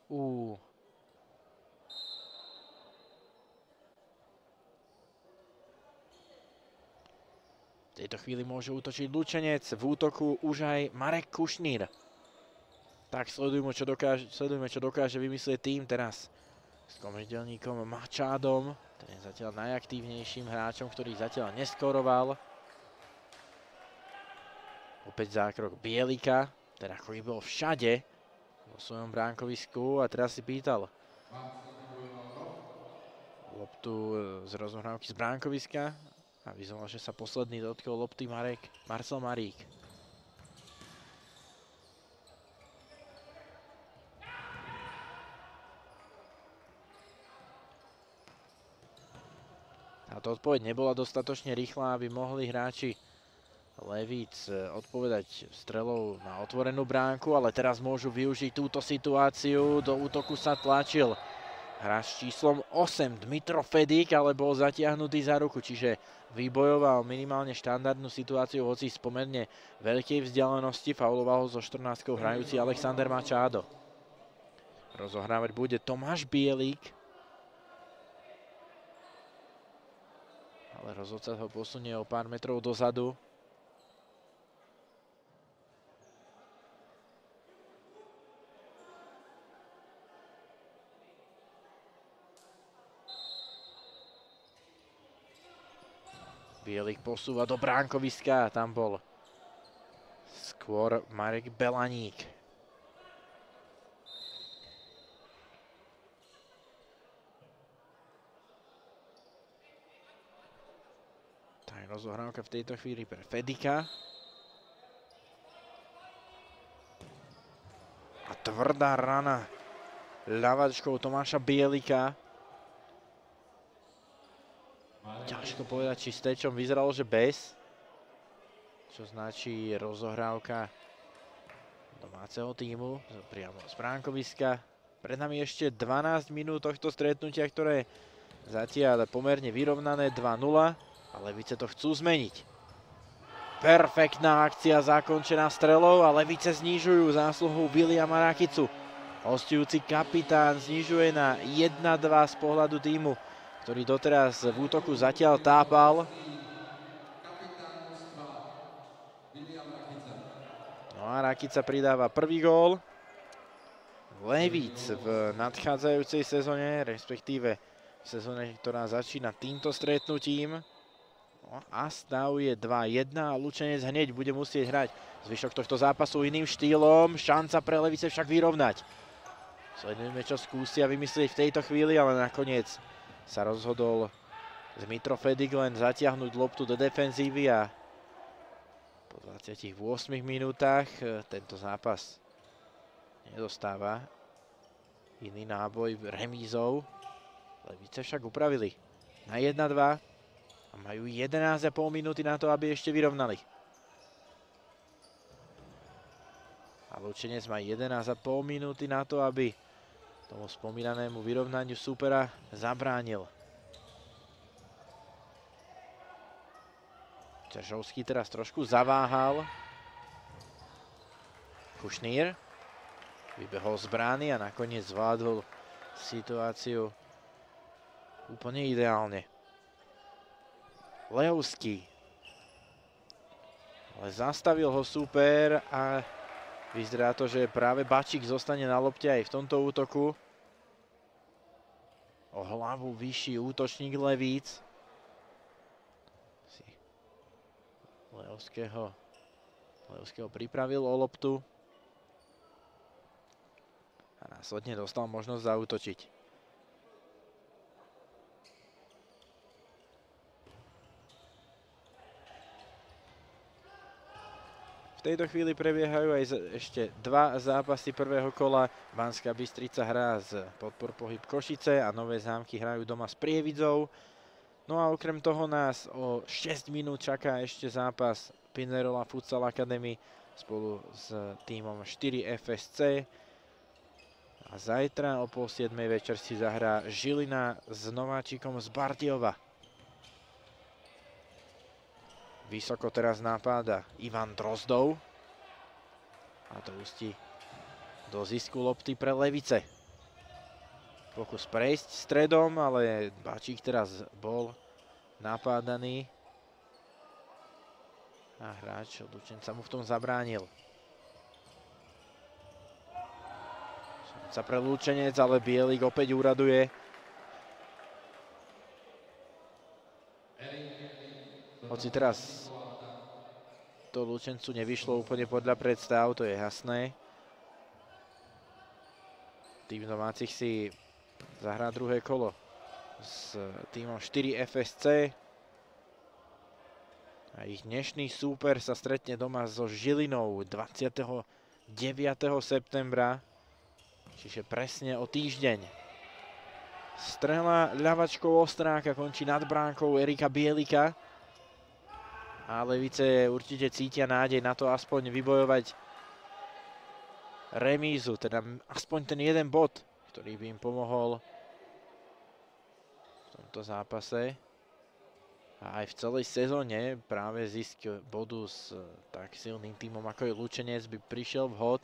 V tejto chvíli môže útočiť Lučenec, v útoku už aj Marek Kušnír. Tak sledujme, čo dokáže vymyslieť tým teraz s komedielníkom Machadom, ten je zatiaľ najaktívnejším hráčom, ktorý zatiaľ neskoroval. Opäť zákrok Bielika, teda ako bol všade vo svojom bránkovisku a teraz si pýtal loptu z rozohrávky z bránkoviska a vyzval, že sa posledný dotkol lopty Marcel Marík. Táto odpoveď nebola dostatočne rýchla, aby mohli hráči Levíc odpovedať strelou na otvorenú bránku, ale teraz môžu využiť túto situáciu. Do útoku sa tlačil hráč číslom 8 Dmitro Fedik, ale bol zatiahnutý za ruku, čiže vybojoval minimálne štandardnú situáciu, hoci z pomerne veľkej vzdialenosti. Fauloval ho so 14 hrajúci Alexander Machado. Rozohrávať bude Tomáš Bielik, ale rozhodca ho posunie o pár metrov dozadu. Bielik posúva do bránkoviska, tam bol skôr Marek Belaník. Rozohrávka v tejto chvíli pre Fedika. A tvrdá rana ľavačkou Tomáša Bielika. ťažko povedať, či s Tečom vyzeralo, že bez. Čo značí rozohrávka domáceho tímu priamo z bránkoviska. Pred nami ešte 12 minút tohto stretnutia, ktoré zatiaľ pomerne vyrovnané 2-0, ale Levice to chcú zmeniť. Perfektná akcia zakončená strelou a Levice znižujú zásluhou Williama Rakicu. Hostujúci kapitán znižuje na 1-2 z pohľadu tímu, ktorý doteraz v útoku zatiaľ tápal. No a Rakica pridáva prvý gól. Levíc v nadchádzajúcej sezóne, respektíve v sezóne, ktorá začína týmto stretnutím. No a stav je 2-1 a Lučenec hneď bude musieť hrať zvyšok tohto zápasu iným štýlom. Šanca pre Levice však vyrovnať. Sledujeme, čo skúsia vymyslieť v tejto chvíli, ale nakoniec sa rozhodol Dmitro Fedik len zatiahnuť loptu do defenzívy a po 28 minútach tento zápas nedostáva iný náboj remízou. Levice však upravili na 1-2 a majú 11,5 minúty na to, aby ešte vyrovnali. A Lučenec má 11,5 minúty na to, aby tomu spomínanému vyrovnaniu supera zabránil. Čažovský teraz trošku zaváhal. Kušnír vybehol z brány a nakoniec zvládol situáciu úplne ideálne. Lejovský. Ale zastavil ho súper a vyzerá to, že práve Bačík zostane na lopte aj v tomto útoku. O hlavu vyšší útočník Levíc. Lejovského pripravil o loptu. A následne dostal možnosť zaútočiť. V tejto chvíli prebiehajú aj ešte dva zápasy prvého kola. Banská Bystrica hrá z Podpor Pohyb Košice a Nové Zámky hrajú doma s Prievidzou. No a okrem toho nás o 6 minút čaká ešte zápas Pinerola Futsal Academy spolu s tímom 4 FSC. A zajtra o 6:30 večer si zahrá Žilina s nováčikom z Bardiova. Vysoko teraz napáda Ivan Drozdov. A to ústí do zisku lopty pre Levice. Pokus prejsť stredom, ale Bačík teraz bol napádaný. A hráč od Lučenca mu v tom zabránil. Šanca pre Lučenec, ale Bielik opäť úraduje. Hoci teraz to Lučencu nevyšlo úplne podľa predstav, to je jasné. Tým domácich si zahrá druhé kolo s týmom 4 FSC. A ich dnešný súper sa stretne doma so Žilinou 29. septembra, čiže presne o týždeň. Strela ľavačkou Ostráka končí nad bránkou Erika Bielika. A Levice určite cítia nádej na to aspoň vybojovať remízu, teda aspoň ten jeden bod, ktorý by im pomohol v tomto zápase. A aj v celej sezóne práve zisk bodu s tak silným tímom ako je Lučenec by prišiel vhod.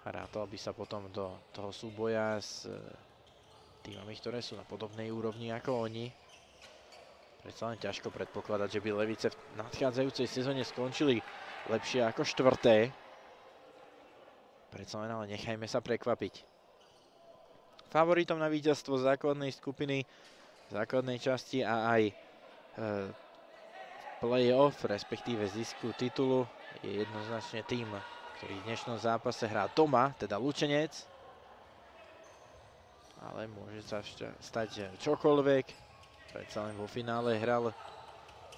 Hrá to, aby sa potom do toho súboja s tímami, ktoré sú na podobnej úrovni ako oni. Predsa len ťažko predpokladať, že by Levice v nadchádzajúcej sezóne skončili lepšie ako štvrté. Predsa len ale nechajme sa prekvapiť. Favoritom na víťazstvo základnej skupiny, základnej časti a aj play-off, respektíve zisku titulu, je jednoznačne tým, ktorý v dnešnom zápase hrá doma, teda Lučenec. Ale môže sa stať čokoľvek. Predsa len vo finále hral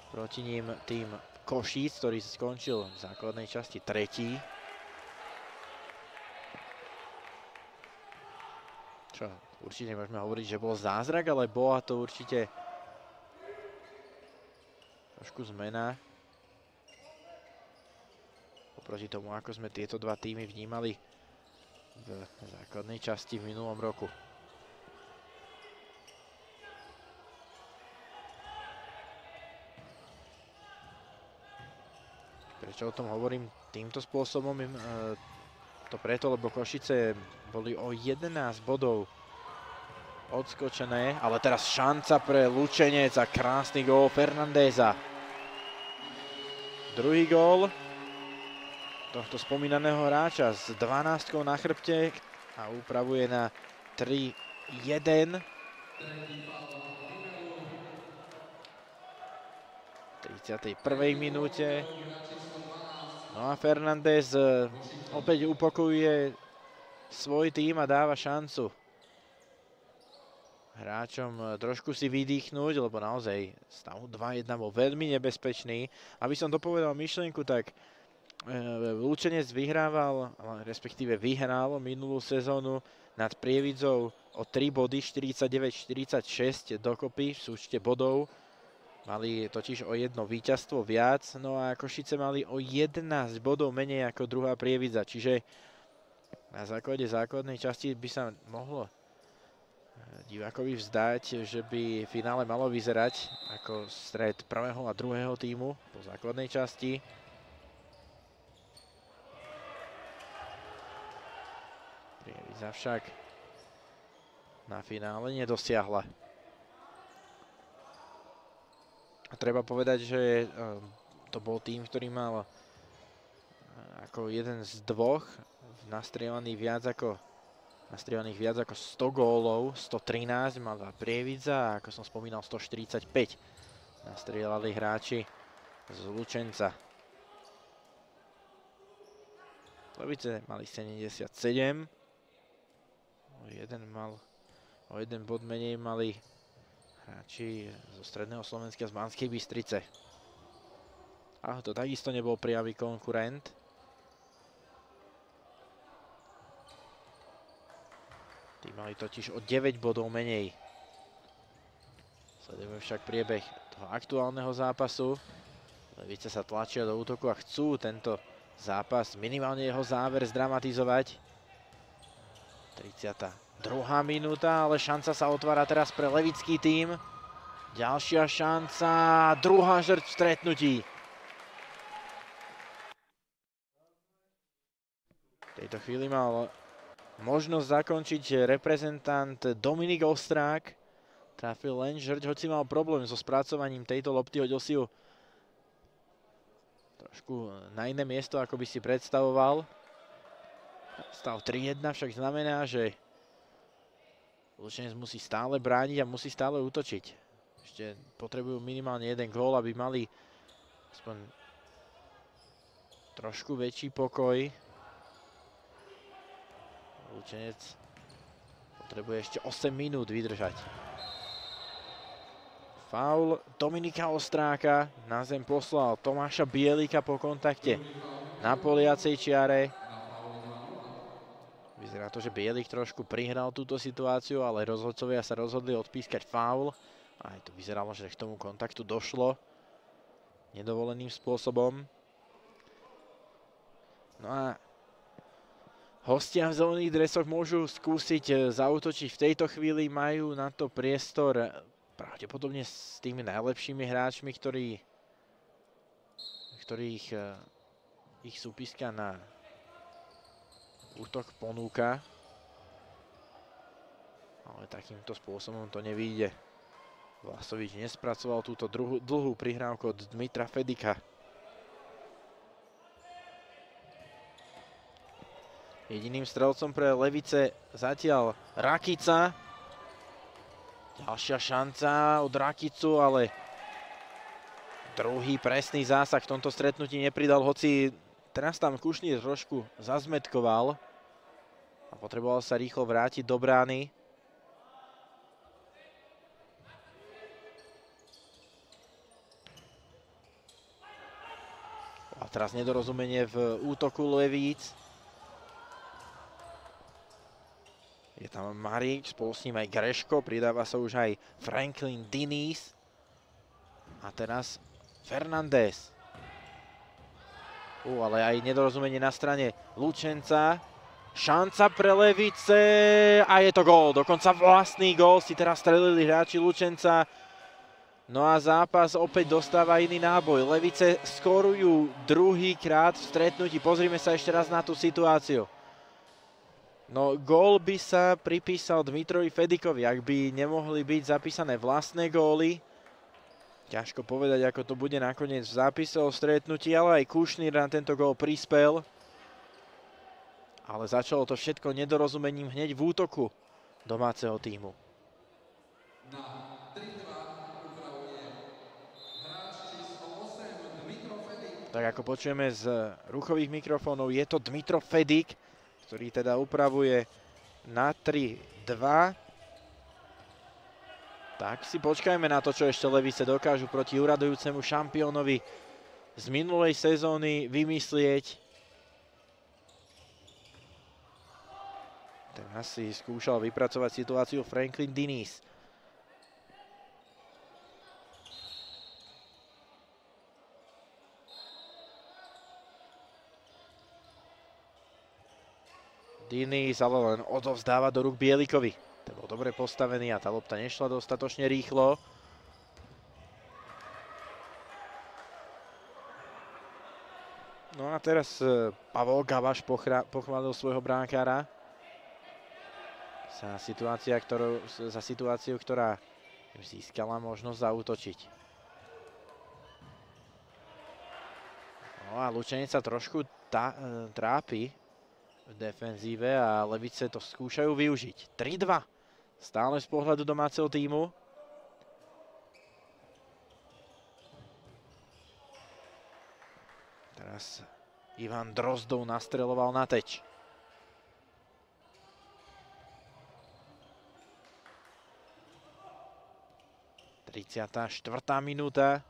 proti ním tým Košíc, ktorý skončil v základnej časti tretí. Čo určite môžeme hovoriť, že bol zázrak, ale bola to určite trošku zmena oproti tomu, ako sme tieto dva týmy vnímali v základnej časti v minulom roku. Prečo o tom hovorím týmto spôsobom? To preto, lebo Košice boli o 11 bodov odskočené, ale teraz šanca pre Lučenec a krásny gól Fernandéza. Druhý gól tohto spomínaného hráča s 12 na chrbte a upravuje na 3-1. 31. minúte. No a Fernández opäť upokojuje svoj tým a dáva šancu hráčom trošku si vydýchnuť, lebo naozaj stav 2-1 bol veľmi nebezpečný. Aby som dopovedal myšlienku, tak Lučenec vyhrával, respektíve vyhral minulú sezónu nad Prievidzou o 3 body, 49-46 dokopy v súčte bodov. Mali totiž o jedno víťazstvo viac, no a Košice mali o 11 bodov menej ako druhá Prievidza, čiže na základe základnej časti by sa mohlo divákovi vzdať, že by finále malo vyzerať ako stret prvého a druhého tímu po základnej časti. Prievidza však na finále nedosiahla. A treba povedať, že to bol tým, ktorý mal ako jeden z dvoch nastrieľaných viac ako 100 gólov, 113 mala Prievidza a ako som spomínal 145 nastrieľali hráči z Lučenca. Levice mali 77, o jeden bod menej mali hráči zo Stredného Slovenska z Banskej Bystrice. A to takisto nebol priamy konkurent. Tí mali totiž o 9 bodov menej. Sledujeme však priebeh toho aktuálneho zápasu. Levice sa tlačia do útoku a chcú tento zápas, minimálne jeho záver, zdramatizovať. 32. minúta, ale šanca sa otvára teraz pre levický tím. Ďalšia šanca, druhá žrť v stretnutí. V tejto chvíli mal možnosť zakončiť reprezentant Dominik Ostrák. Trafil len žrť, hoci mal problém so spracovaním tejto lopty, hodil si ju trošku na iné miesto, ako by si predstavoval. Stav 3-1 však znamená, že Lučenec musí stále brániť a musí stále útočiť. Ešte potrebujú minimálne jeden gól, aby mali aspoň trošku väčší pokoj. Lučenec potrebuje ešte 8 minút vydržať. Faul Dominika Ostráka, na zem poslal Tomáša Bielika po kontakte na poliacej čiare. Vyzerá to, že Bielik trošku prihral túto situáciu, ale rozhodcovia sa rozhodli odpískať faul. Aj to vyzeralo, že k tomu kontaktu došlo nedovoleným spôsobom. No a hostia v zelených dresoch môžu skúsiť zaútočiť v tejto chvíli, majú na to priestor pravdepodobne s tými najlepšími hráčmi, ktorých ich súpiska na útok ponúka. Ale takýmto spôsobom to nevyjde. Vlasovič nespracoval túto dlhú prihrávku od Dmitra Fedika. Jediným strelcom pre Levice zatiaľ Rakica. Ďalšia šanca od Rakicu, ale druhý presný zásah v tomto stretnutí nepridal, hoci teraz tam Kušnír trošku zazmetkoval a potreboval sa rýchlo vrátiť do brány. A teraz nedorozumenie v útoku Levíc. Je tam Marík, spolu s ním aj Greško, pridáva sa už aj Franklin Diniz. A teraz Fernández. Ale aj nedorozumenie na strane Lučenca. Šanca pre Levice a je to gól. Dokonca vlastný gól si teraz strelili hráči Lučenca. No a zápas opäť dostáva iný náboj. Levice skorujú druhýkrát v stretnutí. Pozrime sa ešte raz na tú situáciu. No gól by sa pripísal Dmitrovi Fedikovi, ak by nemohli byť zapísané vlastné góly. Ťažko povedať, ako to bude nakoniec v zápise o stretnutí, ale aj Kušnir na tento gól prispel. Ale začalo to všetko nedorozumením hneď v útoku domáceho tímu. Tak ako počujeme z ruchových mikrofónov, je to Dmitro Fedik, ktorý teda upravuje na 3-2. Tak si počkajme na to, čo ešte Levice dokážu proti uradujúcemu šampiónovi z minulej sezóny vymyslieť. Teraz si skúšal vypracovať situáciu Franklin Diniz. Diniz ale len odovzdáva do rúk Bielikovi. Ten bol dobre postavený a tá lopta nešla dostatočne rýchlo. No a teraz Pavol Gabaš pochválil svojho bránkára za situáciu, ktorá získala možnosť zaútočiť. No a Lučenec sa trošku trápi v defenzíve a Levice to skúšajú využiť. 3-2. Stále z pohľadu domáceho tímu. Teraz Ivan Drozdov nastreľoval na teč. Tridsiata štvrtá minúta.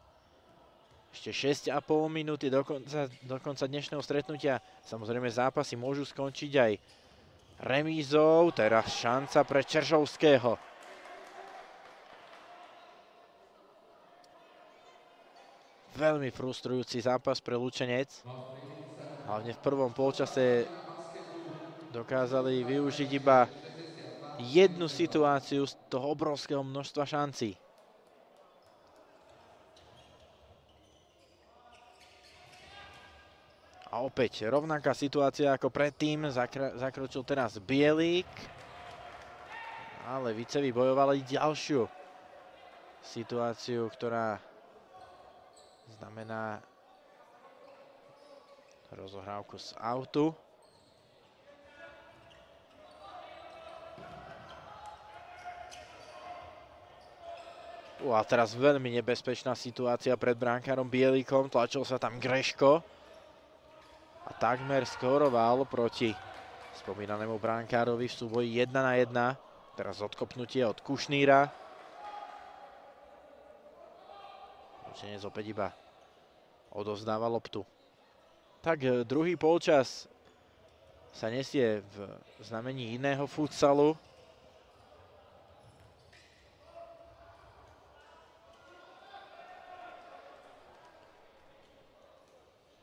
Ešte 6,5 minúty do konca dnešného stretnutia. Samozrejme zápasy môžu skončiť aj remízou. Teraz šanca pre Čeržovského. Veľmi frustrujúci zápas pre Lučenec. Hlavne v prvom polčase dokázali využiť iba jednu situáciu z toho obrovského množstva šancí. A opäť rovnaká situácia ako predtým. Zakročil teraz Bielik. A Levice vybojovali ďalšiu situáciu, ktorá znamená rozohrávku z autu. A teraz veľmi nebezpečná situácia pred bránkárom Bielikom. Tlačil sa tam Greško. A takmer skóroval proti spomínanému bránkárovi v súboji 1-1. Teraz odkopnutie od Kušníra. Lučenec opäť iba odovzdáva loptu. Tak druhý polčas sa nesie v znamení iného futsalu.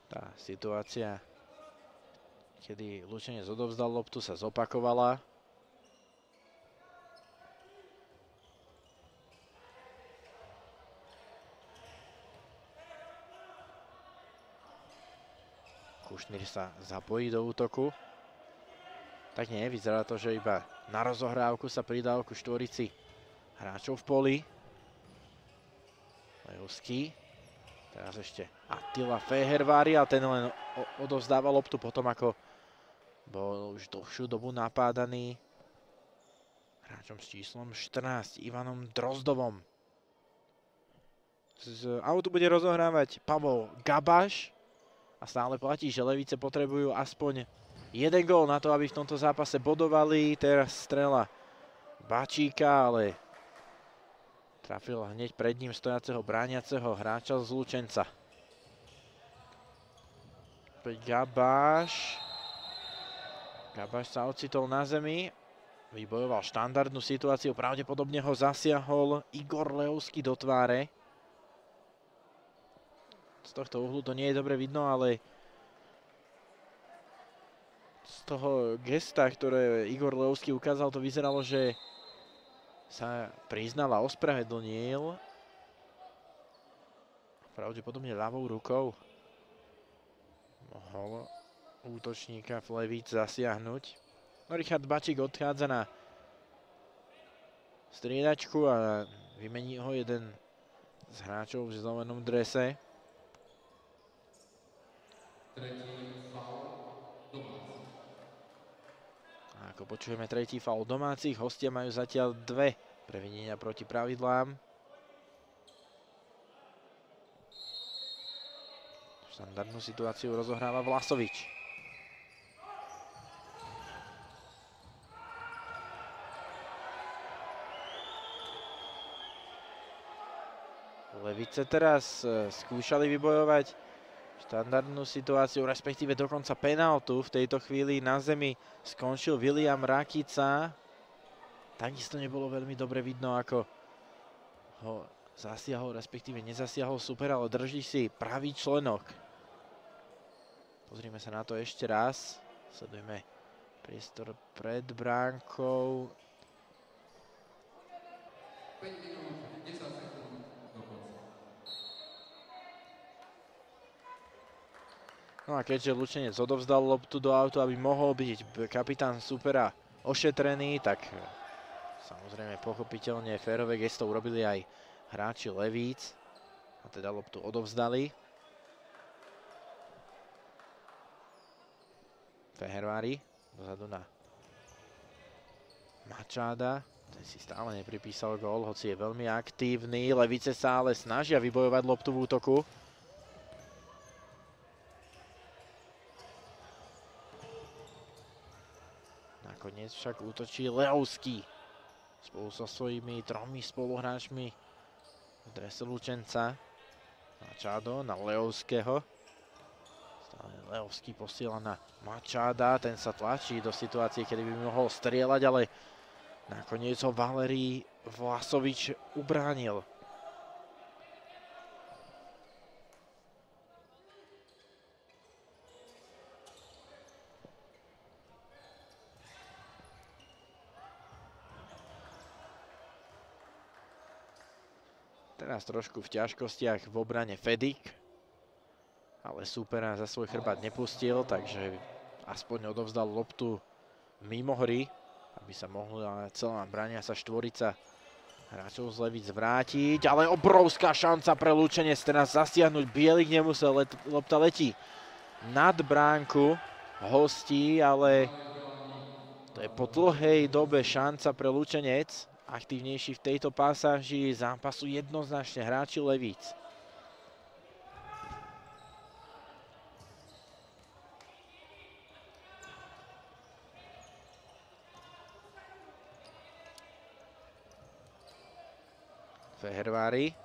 Tá situácia, kedy Lučenec odovzdal loptu, sa zopakovala. Kušnir sa zapojí do útoku. Tak nie, vyzerá to, že iba na rozohrávku sa pridal ku štvorici hráčov v poli. Lejovský. Teraz ešte Attila Fehervári, a ten len odovzdáva loptu potom, ako bol už dlhšiu dobu napádaný hráčom s číslom 14, Ivanom Drozdovom. Z autu bude rozohrávať Pavol Gabaš a stále platí, že Levice potrebujú aspoň jeden gól na to, aby v tomto zápase bodovali. Teraz strela Bačíka, ale trafil hneď pred ním stojaceho brániaceho hráča z Lučenca. Gabaš sa ocitol na zemi. Vybojoval štandardnú situáciu. Pravdepodobne ho zasiahol Igor Lejovský do tváre. Z tohto uhlu to nie je dobre vidno, ale z toho gesta, ktoré Igor Lehovský ukázal, to vyzeralo, že sa priznal a ospravedlnil. Pravdepodobne ľavou rukou mohol útočníka Flevíc zasiahnuť. No Richard Bačík odchádza na striedačku a vymení ho jeden z hráčov v zelenom drese. A ako počujeme, tretí faul domácich. Hostia majú zatiaľ 2 previnenia proti pravidlám. Štandardnú situáciu rozohráva Vlasovič. Levice teraz skúšali vybojovať štandardnú situáciu, respektíve dokonca penáltu. V tejto chvíli na zemi skončil William Rakica. Takisto nebolo veľmi dobre vidno, ako ho zasiahol, respektíve nezasiahol super, ale drží si pravý členok. Pozrime sa na to ešte raz. Sledujeme priestor pred bránkou. 5 minút, 10 sekúnd do konca. No a keďže Lučenec odovzdal loptu do autu, aby mohol byť kapitán supera ošetrený, tak samozrejme pochopiteľne férové gesto urobili aj hráči Levíc a teda loptu odovzdali. Fehervári dozadu na Machada. Ten si stále nepripísal gól, hoci je veľmi aktívny. Levice sa ale snažia vybojovať loptu v útoku. Nakoniec však útočí Lehovský spolu so svojimi 3 spoluhráčmi v drese Lučenca. Machado na Lehovského. Stále Lehovský posiela na Machada, ten sa tlačí do situácie, kedy by mohol strieľať, ale nakoniec ho Valerij Vlasovič ubránil. Teraz trošku v ťažkostiach v obrane Fedik, ale súpera za svoj chrbát nepustil, takže aspoň odovzdal loptu mimo hry, aby sa mohla celá braniaca štvorica hráčov z Levíc vrátiť, ale obrovská šanca pre Lučenec teraz zasiahnuť. Bielik nemusel, lopta letí nad bránku hostí, ale to je po dlhej dobe šanca pre Lučenec. Aktívnejší v tejto pasáži zápasu jednoznačne hráči Levíc. Fehervári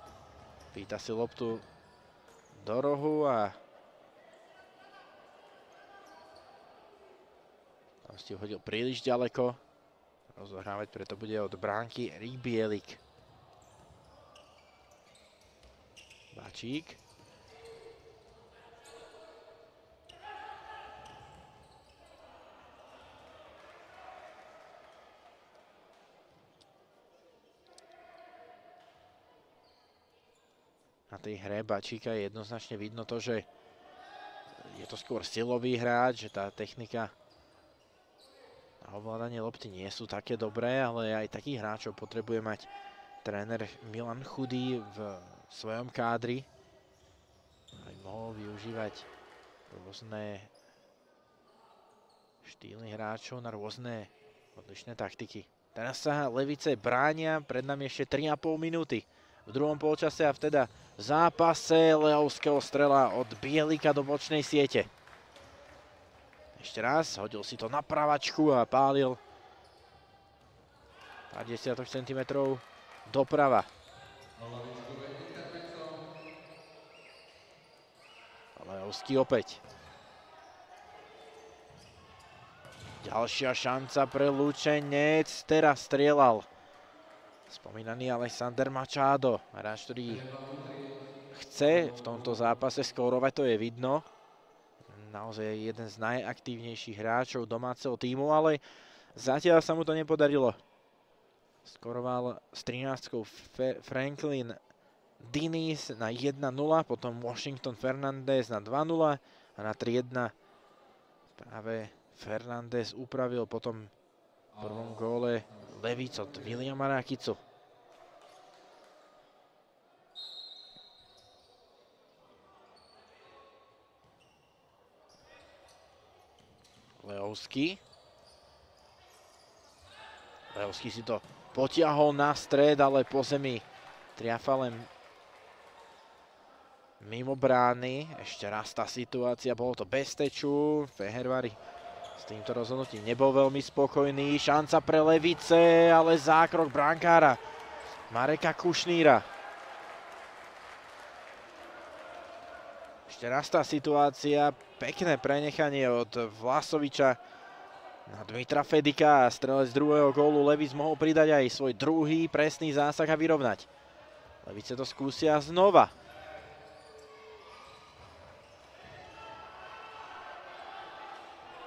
pýta si loptu do rohu a tam si ho hodil príliš ďaleko. Rozohrávať preto bude od bránky Erik Bielik. Bačík. Na tej hre Bačíka je jednoznačne vidno to, že je to skôr silový hráč, že tá technika a ovládanie lopty nie sú také dobré, ale aj takých hráčov potrebuje mať tréner Milan Chudý v svojom kádri, aby mohol využívať rôzne štýly hráčov na rôzne odlišné taktiky. Teraz sa Levice bránia, pred nami ešte 3,5 minúty v druhom polčase a vteda v zápase Lehovského strela od Bielika do bočnej siete. Ešte raz, hodil si to na pravačku a pálil pár desiatok centimetrov doprava. Lehovský opäť. Ďalšia šanca pre Lučenec, teraz strieľal spomínaný Alexander Machado, hráč, ktorý chce v tomto zápase skórovať, to je vidno. Naozaj jeden z najaktívnejších hráčov domáceho tímu, ale zatiaľ sa mu to nepodarilo. Skoroval s 13 Franklin Diniz na 1-0, potom Washington Fernandez na 2-0 a na 3-1 práve Fernandez upravil potom v prvom góle Levic od Williama Rakicu. Leovský si to potiahol na stred, ale po zemi triafalem mimo brány. Ešte raz tá situácia, bolo to bez teču. Fehervari s týmto rozhodnutím nebol veľmi spokojný. Šanca pre Levice, ale zákrok brankára Mareka Kušníra. Ešte raz tá situácia, pekné prenechanie od Vlasoviča na Dmitra Fedika a strelec druhého gólu Levic mohol pridať aj svoj druhý presný zásah a vyrovnať. Levice to skúsia znova.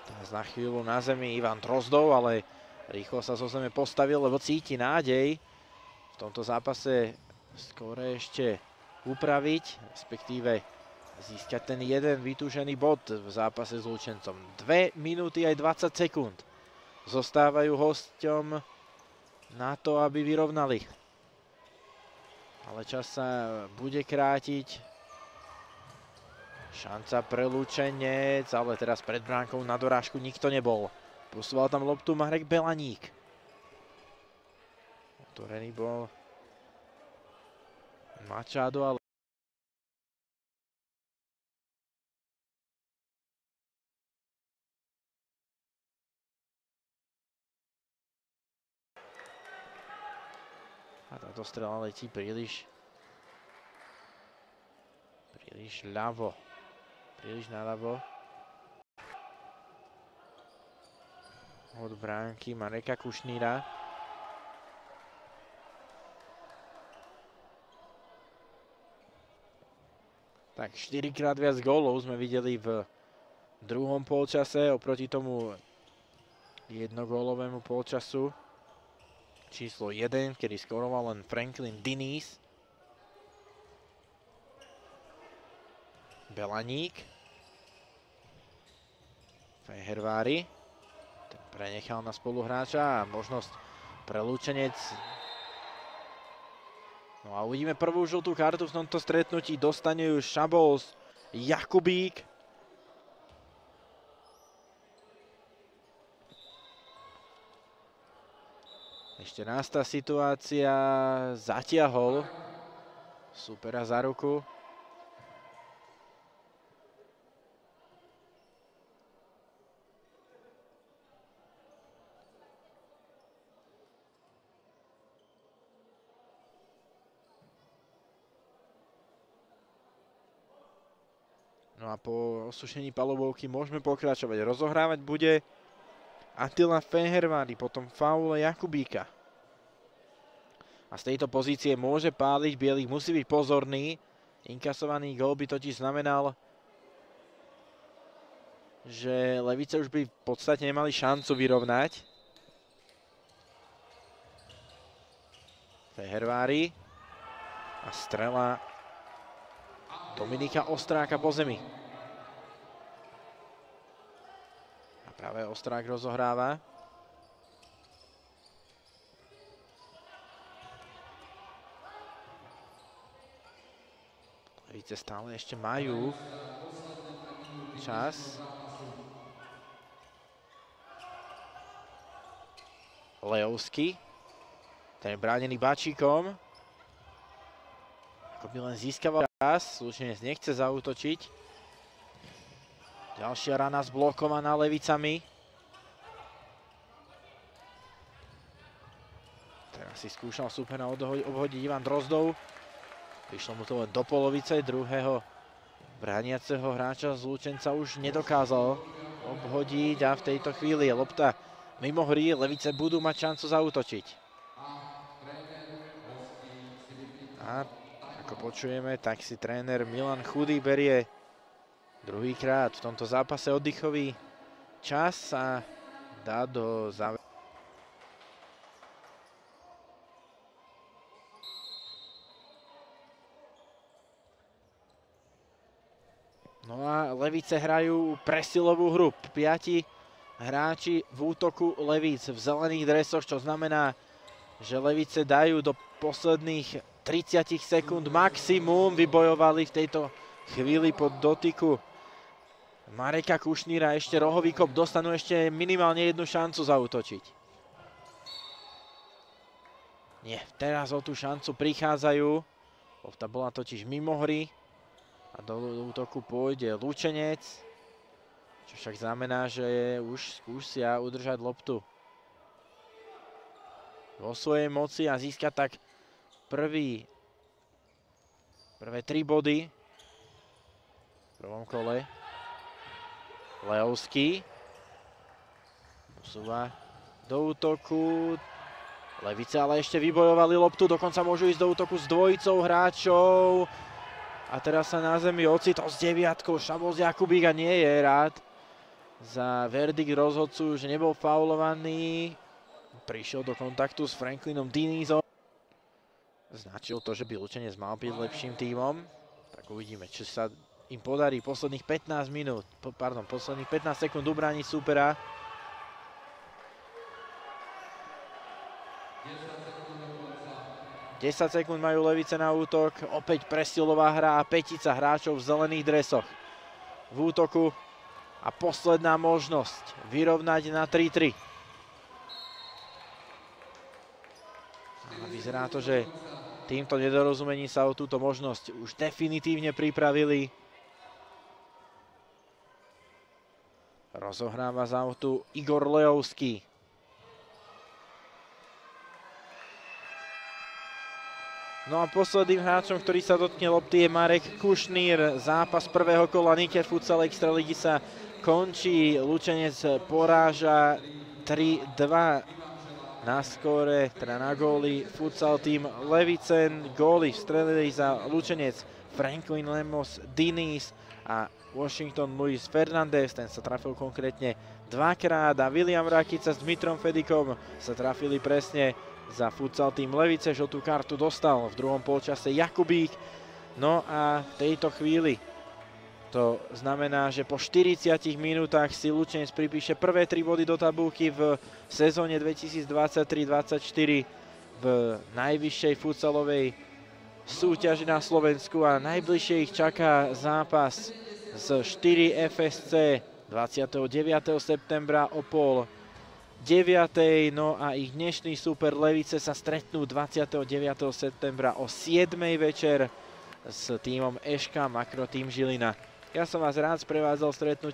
Teraz na chvíľu na zemi Ivan Drozdov, ale rýchlo sa zo zeme postavil, lebo cíti nádej v tomto zápase skôr ešte upraviť, respektíve získať ten jeden vytúžený bod v zápase s Lučencom. 2 minúty aj 20 sekúnd zostávajú hosťom na to, aby vyrovnali. Ale čas sa bude krátiť. Šanca pre Lučenec, ale teraz pred bránkou na dorážku nikto nebol. Posúval tam loptu Marek Belaník. Otvorený bol Machado, ale a táto strela letí príliš ľavo. Príliš naľavo. Od bránky Mareka Kušníra. Tak 4-krát viac gólov sme videli v druhom polčase oproti tomu jednogólovému polčasu číslo 1, kedy skoroval len Franklin Diniz. Belaník. Fehervari. Ten prenechal na spoluhráča a možnosť pre Lučenec. No a uvidíme prvú žltú kartu v tomto stretnutí. Dostane ju Šabols Jakubík. Ešte raz tá situácia, zatiahol supera za ruku. No a po osušení palovovky môžeme pokračovať. Rozohrávať bude Attila Fehervari, potom faule Jakubíka. A z tejto pozície môže páliť, Bielik musí byť pozorný. Inkasovaný gól by totiž znamenal, že Levice už by v podstate nemali šancu vyrovnať. Fehervari a strela Dominika Ostráka po zemi. Práve Ostrák rozohráva. Levice stále ešte majú čas. Leovský. Ten je bránený Bačíkom. Ako by len získaval čas. Lučenec nechce zaútočiť. Ďalšia rana zblokovaná Levicami. Teraz si skúšal supera obhodiť Ivan Drozdov. Prišlo mu to len do polovice. Druhého brániaceho hráča z Lučenca už nedokázal obhodiť a v tejto chvíli je lopta mimo hry. Levice budú mať šancu zaútočiť. A ako Ako počujeme, tak si tréner Milan Chudý berie druhýkrát v tomto zápase oddychový čas a dá do záveru. No a Levice hrajú presilovú hru. 5 hráči v útoku Levíc v zelených dresoch, čo znamená, že Levice dajú do posledných 30 sekúnd maximum. Vybojovali v tejto chvíli pod dotyku Mareka Kušníra ešte rohový kop. Dostanú ešte minimálne jednu šancu zaútočiť. Nie, teraz o tú šancu prichádzajú. Lopta bola totiž mimo hry. A do útoku pôjde Lučenec, čo však znamená, že už skúsia udržať loptu vo svojej moci a získať tak prvé 3 body v prvom kole. Leovský posúva do útoku. Levice ale ešte vybojovali loptu, dokonca môžu ísť do útoku s dvojicou hráčov. A teraz sa na zemi ocitol s 9-kou Šamoz Jakubík a nie je rád za verdikt rozhodcu, že nebol faulovaný. Prišiel do kontaktu s Franklinom Dinizom. Značil to, že by Lučenec mal byť lepším tímom. Tak uvidíme, či sa im podarí posledných 15 sekúnd ubrániť súpera. Desať sekúnd majú Levice na útok, opäť presilová hra a pätica hráčov v zelených dresoch v útoku a posledná možnosť vyrovnať na 3-3. A vyzerá to, že týmto nedorozumením sa o túto možnosť už definitívne pripravili. Rozohráva z autu Igor Leovský. No a posledným hráčom, ktorý sa dotkne lopty, je Marek Kušnír. Zápas prvého kola Nike Futsal Extraligy sa končí. Lučenec poráža 3-2 na skóre, teda na góly Futsal tým Levicen. Góly vstrelili za Lučenec Franklin Lemos Diniz a Washington Luis Fernandez. Ten sa trafil konkrétne dvakrát a William Rakica s Dmitrom Fedikom sa trafili presne. Za Futsal tým Levice žltú kartu dostal v druhom polčase Jakubík. No a v tejto chvíli to znamená, že po 40 minútach si Lučenec pripíše prvé 3 body do tabulky v sezóne 2023-24 v najvyššej futsalovej súťaži na Slovensku a najbližšie ich čaká zápas z 4 FSC 29. septembra o 8:30, no a ich dnešný súper Levice sa stretnú 29. septembra o 7:00 večer s tímom Eška Makro Tým Žilina. Ja som vás rád sprevádzal stretnúť